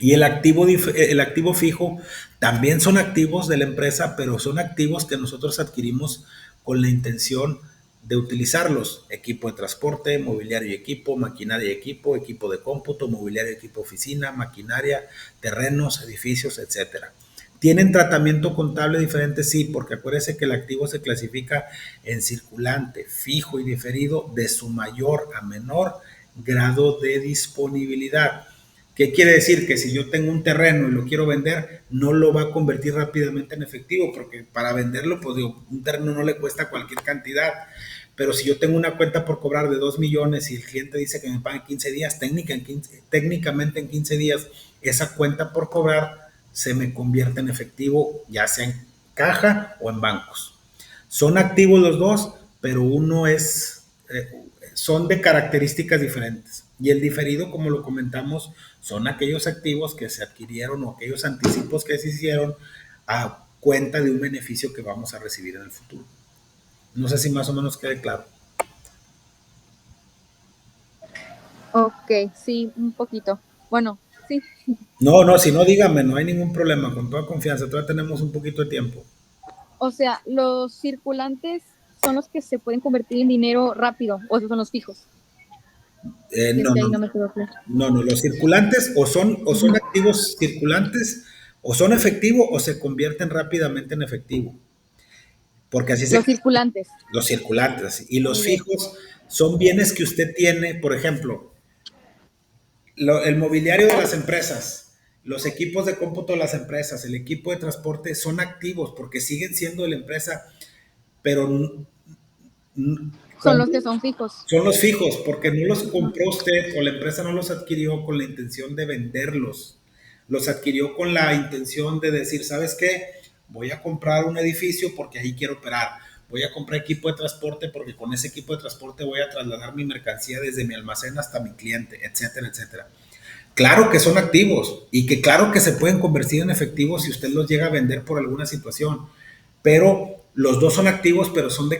Y el activo fijo también son activos de la empresa, pero son activos que nosotros adquirimos con la intención de utilizarlos. Equipo de transporte, mobiliario y equipo, maquinaria y equipo, equipo de cómputo, mobiliario y equipo oficina, maquinaria, terrenos, edificios, etcétera. ¿Tienen tratamiento contable diferente? Sí, porque acuérdense que el activo se clasifica en circulante, fijo y diferido de su mayor a menor grado de disponibilidad. ¿Qué quiere decir? Que si yo tengo un terreno y lo quiero vender, no lo va a convertir rápidamente en efectivo, porque para venderlo, pues digo, un terreno no le cuesta cualquier cantidad. Pero si yo tengo una cuenta por cobrar de 2 millones y el cliente dice que me pague en 15 días, técnicamente en 15 días, esa cuenta por cobrar se me convierte en efectivo, ya sea en caja o en bancos. Son activos los dos, pero son de características diferentes. Y el diferido, como lo comentamos, son aquellos activos que se adquirieron o aquellos anticipos que se hicieron a cuenta de un beneficio que vamos a recibir en el futuro. No sé si más o menos quede claro. Ok, sí, un poquito. Bueno, sí. No, si no, dígame, no hay ningún problema, con toda confianza, todavía tenemos un poquito de tiempo. O sea, los circulantes son los que se pueden convertir en dinero rápido, o esos son los fijos. No, ahí no, no me quedó claro. no, los circulantes o son activos circulantes, o son efectivo o se convierten rápidamente en efectivo. Porque así Los circulantes. Los circulantes. Y los Muy bien. fijos son bienes que usted tiene, por ejemplo, el mobiliario de las empresas, los equipos de cómputo de las empresas, el equipo de transporte son activos porque siguen siendo de la empresa, pero Son los que son fijos. son los fijos porque no los compró usted o la empresa no los adquirió con la intención de venderlos. Los adquirió con la intención de decir, ¿sabes qué? Voy a comprar un edificio porque ahí quiero operar. Voy a comprar equipo de transporte porque con ese equipo de transporte voy a trasladar mi mercancía desde mi almacén hasta mi cliente, etcétera, etcétera. Claro que son activos y que claro que se pueden convertir en efectivos si usted los llega a vender por alguna situación, pero los dos son activos, pero son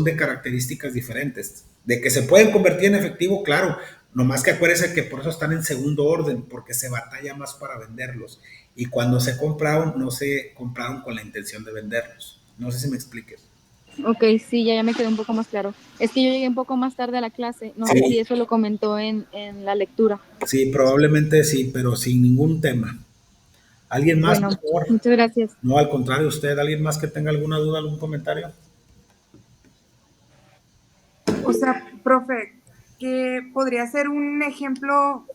de características diferentes. De que se pueden convertir en efectivo, claro, nomás que acuérdese que por eso están en segundo orden, porque se batalla más para venderlos. Y cuando se compraron, no se compraron con la intención de venderlos. No sé si me explique. Ok, sí, ya me quedó un poco más claro. Es que yo llegué un poco más tarde a la clase. No sé si eso lo comentó en la lectura. Sí, probablemente sí, pero sin ningún tema. ¿Alguien más, Bueno, por favor? Muchas gracias. No, al contrario, usted, ¿alguien más que tenga alguna duda, algún comentario? O sea, profe, que podría ser un ejemplo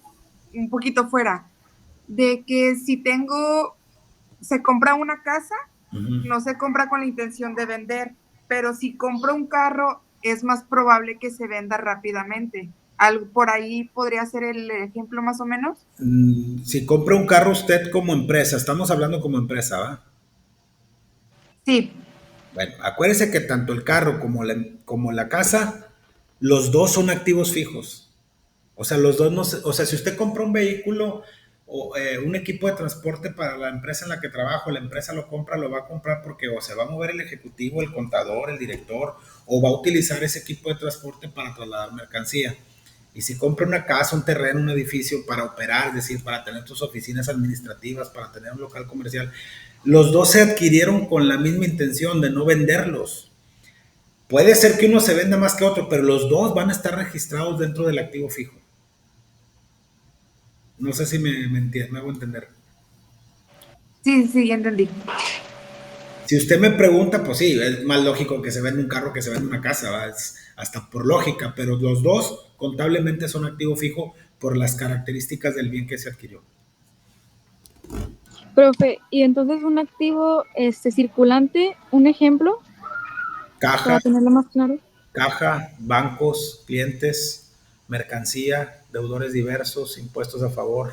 un poquito fuera, de que si se compra una casa, no se compra con la intención de vender, pero si compra un carro, es más probable que se venda rápidamente. Por ahí podría ser el ejemplo más o menos. Si compra un carro usted como empresa, estamos hablando como empresa, ¿va? Sí. Bueno, acuérdese que tanto el carro como la casa, los dos son activos fijos. O sea, los dos no o sea, si usted compra un vehículo o un equipo de transporte para la empresa en la que trabajo, la empresa lo compra, lo va a comprar porque o se va a mover el ejecutivo, el contador, el director, o va a utilizar ese equipo de transporte para trasladar mercancía. Y si compra una casa, un terreno, un edificio para operar, es decir, para tener tus oficinas administrativas, para tener un local comercial, los dos se adquirieron con la misma intención de no venderlos. Puede ser que uno se venda más que otro, pero los dos van a estar registrados dentro del activo fijo. No sé si me hago entender. Sí, ya entendí. Si usted me pregunta, pues sí, es más lógico que se venda un carro que se venda una casa, ¿va? Es hasta por lógica, pero los dos contablemente son activo fijo por las características del bien que se adquirió. Profe, y entonces un activo circulante, un ejemplo, Caja, para tenerlo más claro. Caja, bancos, clientes, mercancía, deudores diversos, impuestos a favor.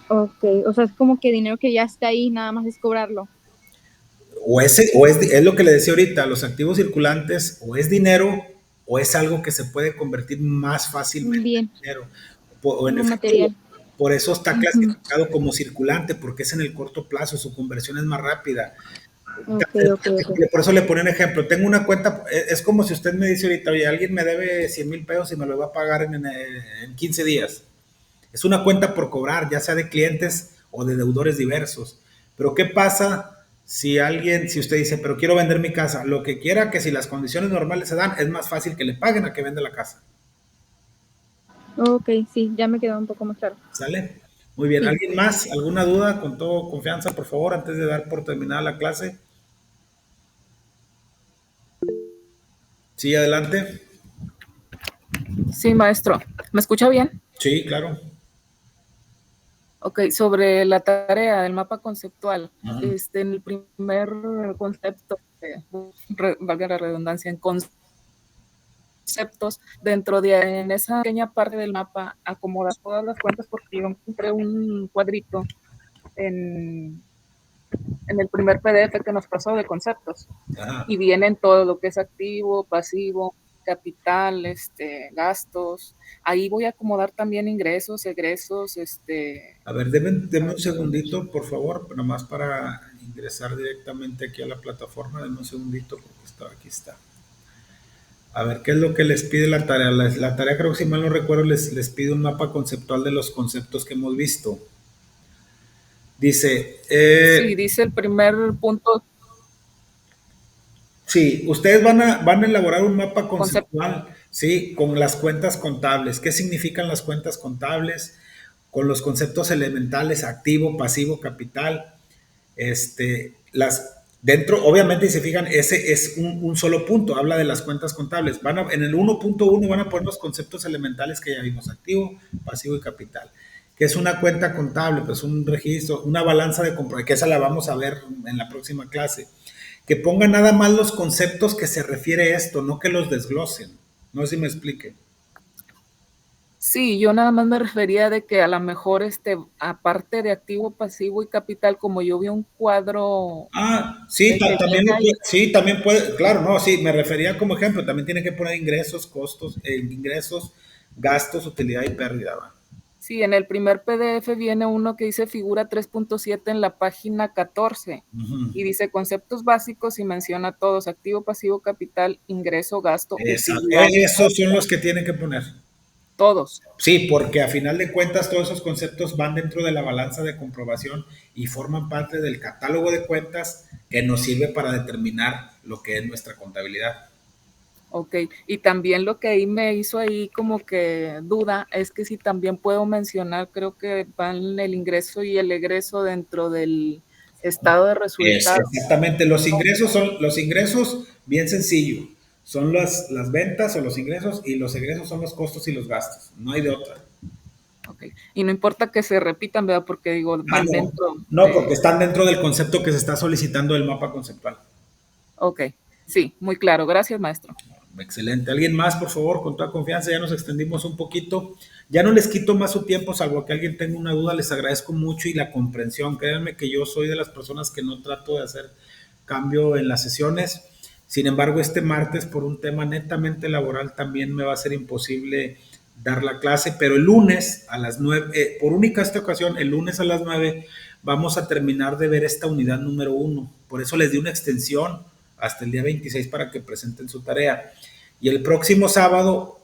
Ok, o sea, es como que dinero que ya está ahí, nada más es cobrarlo. Es lo que le decía ahorita, los activos circulantes o es dinero o es algo que se puede convertir más fácilmente en dinero o en efectivo. Por eso está clasificado como circulante, porque es en el corto plazo, su conversión es más rápida. Okay. Por eso le ponía un ejemplo. Tengo una cuenta, es como si usted me dice ahorita, oye, alguien me debe 100,000 pesos y me lo va a pagar en 15 días. Es una cuenta por cobrar, ya sea de clientes o de deudores diversos. Pero ¿qué pasa si usted dice, pero quiero vender mi casa? Lo que quiera, que si las condiciones normales se dan, es más fácil que le paguen a que venda la casa. Ok, sí, ya me quedó un poco más claro. ¿Sale? Muy bien. Sí. ¿Alguien más? ¿Alguna duda? Con toda confianza, por favor, antes de dar por terminada la clase. Sí, adelante. Sí, maestro. ¿Me escucha bien? Sí, claro. Ok, sobre la tarea del mapa conceptual, en el primer concepto, valga la redundancia, en conceptos, en esa pequeña parte del mapa, acomodar todas las cuentas, porque yo encontré un cuadrito en el primer PDF que nos pasó de conceptos. Ajá. Y vienen todo lo que es activo, pasivo, capital, gastos. Ahí voy a acomodar también ingresos, egresos, A ver, deme un segundito, por favor, nada más para ingresar directamente aquí a la plataforma. Deme un segundito porque aquí está. A ver, ¿qué es lo que les pide la tarea? La tarea, creo que si mal no recuerdo, les pide un mapa conceptual de los conceptos que hemos visto. Dice... sí, dice el primer punto. Sí, ustedes van a elaborar un mapa Concepto. conceptual, sí, con las cuentas contables. ¿Qué significan las cuentas contables? Con los conceptos elementales, activo, pasivo, capital. Dentro, obviamente, si se fijan, ese es un solo punto, habla de las cuentas contables. En el 1.1 van a poner los conceptos elementales que ya vimos, activo, pasivo y capital. ¿Qué es una cuenta contable? Pues un registro, una balanza de comprobación, que esa la vamos a ver en la próxima clase. Que pongan nada más los conceptos que se refiere a esto, no que los desglosen. No sé si me explique. Sí, yo nada más me refería de que a lo mejor, aparte de activo, pasivo y capital, como yo vi un cuadro Sí, que también viene ahí, sí, también puede, claro, no, sí, me refería como ejemplo, también tiene que poner ingresos, costos, ingresos, gastos, utilidad y pérdida, ¿va? sí, en el primer PDF viene uno que dice figura 3.7 en la página 14 Ujú. y dice conceptos básicos y menciona todos, activo, pasivo, capital, ingreso, gasto, utilidad, Esos son los que tienen que poner. todos. Sí, porque a final de cuentas todos esos conceptos van dentro de la balanza de comprobación y forman parte del catálogo de cuentas que nos sirve para determinar lo que es nuestra contabilidad. Ok, y también lo que ahí me hizo ahí como que duda es que si también puedo mencionar, creo que van el ingreso y el egreso dentro del estado de resultados. Exactamente, los ingresos bien sencillo, son las ventas o los ingresos y los egresos son los costos y los gastos, no hay de otra. Ok, y no importa que se repitan, ¿verdad? Porque digo, van No, dentro no, porque de... están dentro del concepto que se está solicitando del mapa conceptual. Ok, sí, muy claro. Gracias, maestro. Excelente. ¿Alguien más, por favor, con toda confianza? Ya nos extendimos un poquito. Ya no les quito más su tiempo, salvo que alguien tenga una duda. Les agradezco mucho y la comprensión. Créanme que yo soy de las personas que no trato de hacer cambio en las sesiones. Sin embargo, este martes, por un tema netamente laboral, también me va a ser imposible dar la clase, pero el lunes a las 9, por única esta ocasión, el lunes a las 9, vamos a terminar de ver esta unidad número 1. Por eso les di una extensión hasta el día 26 para que presenten su tarea. Y el próximo sábado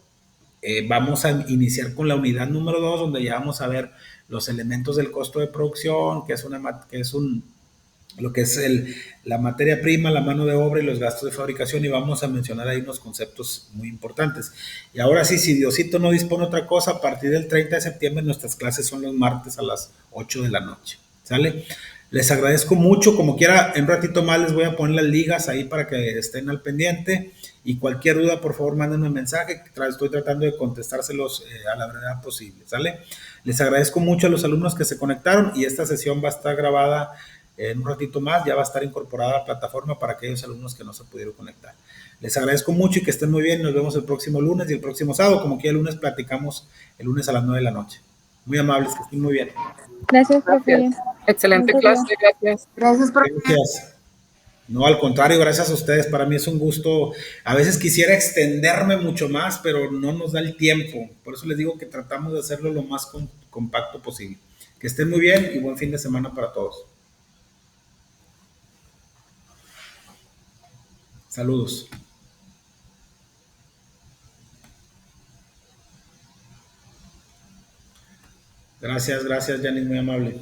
vamos a iniciar con la unidad número 2, donde ya vamos a ver los elementos del costo de producción, lo que es la materia prima, la mano de obra y los gastos de fabricación, y vamos a mencionar ahí unos conceptos muy importantes. Y ahora sí, si Diosito no dispone otra cosa, a partir del 30 de septiembre nuestras clases son los martes a las 8 de la noche. ¿Sale? Les agradezco mucho, como quiera, en un ratito más les voy a poner las ligas ahí para que estén al pendiente, y cualquier duda, por favor, mándenme un mensaje, estoy tratando de contestárselos a la brevedad posible, ¿sale? Les agradezco mucho a los alumnos que se conectaron, y esta sesión va a estar grabada en un ratito más, ya va a estar incorporada a la plataforma para aquellos alumnos que no se pudieron conectar. Les agradezco mucho y que estén muy bien, nos vemos el próximo lunes y el próximo sábado, como que el lunes platicamos, el lunes a las 9 de la noche. Muy amables, que estén muy bien. Gracias, profe. Gracias. Excelente Bonito día. clase, gracias. Gracias, profe. Gracias. No, al contrario, gracias a ustedes. Para mí es un gusto. A veces quisiera extenderme mucho más, pero no nos da el tiempo. Por eso les digo que tratamos de hacerlo lo más compacto posible. Que estén muy bien y buen fin de semana para todos. Saludos. Gracias, Janis, muy amable.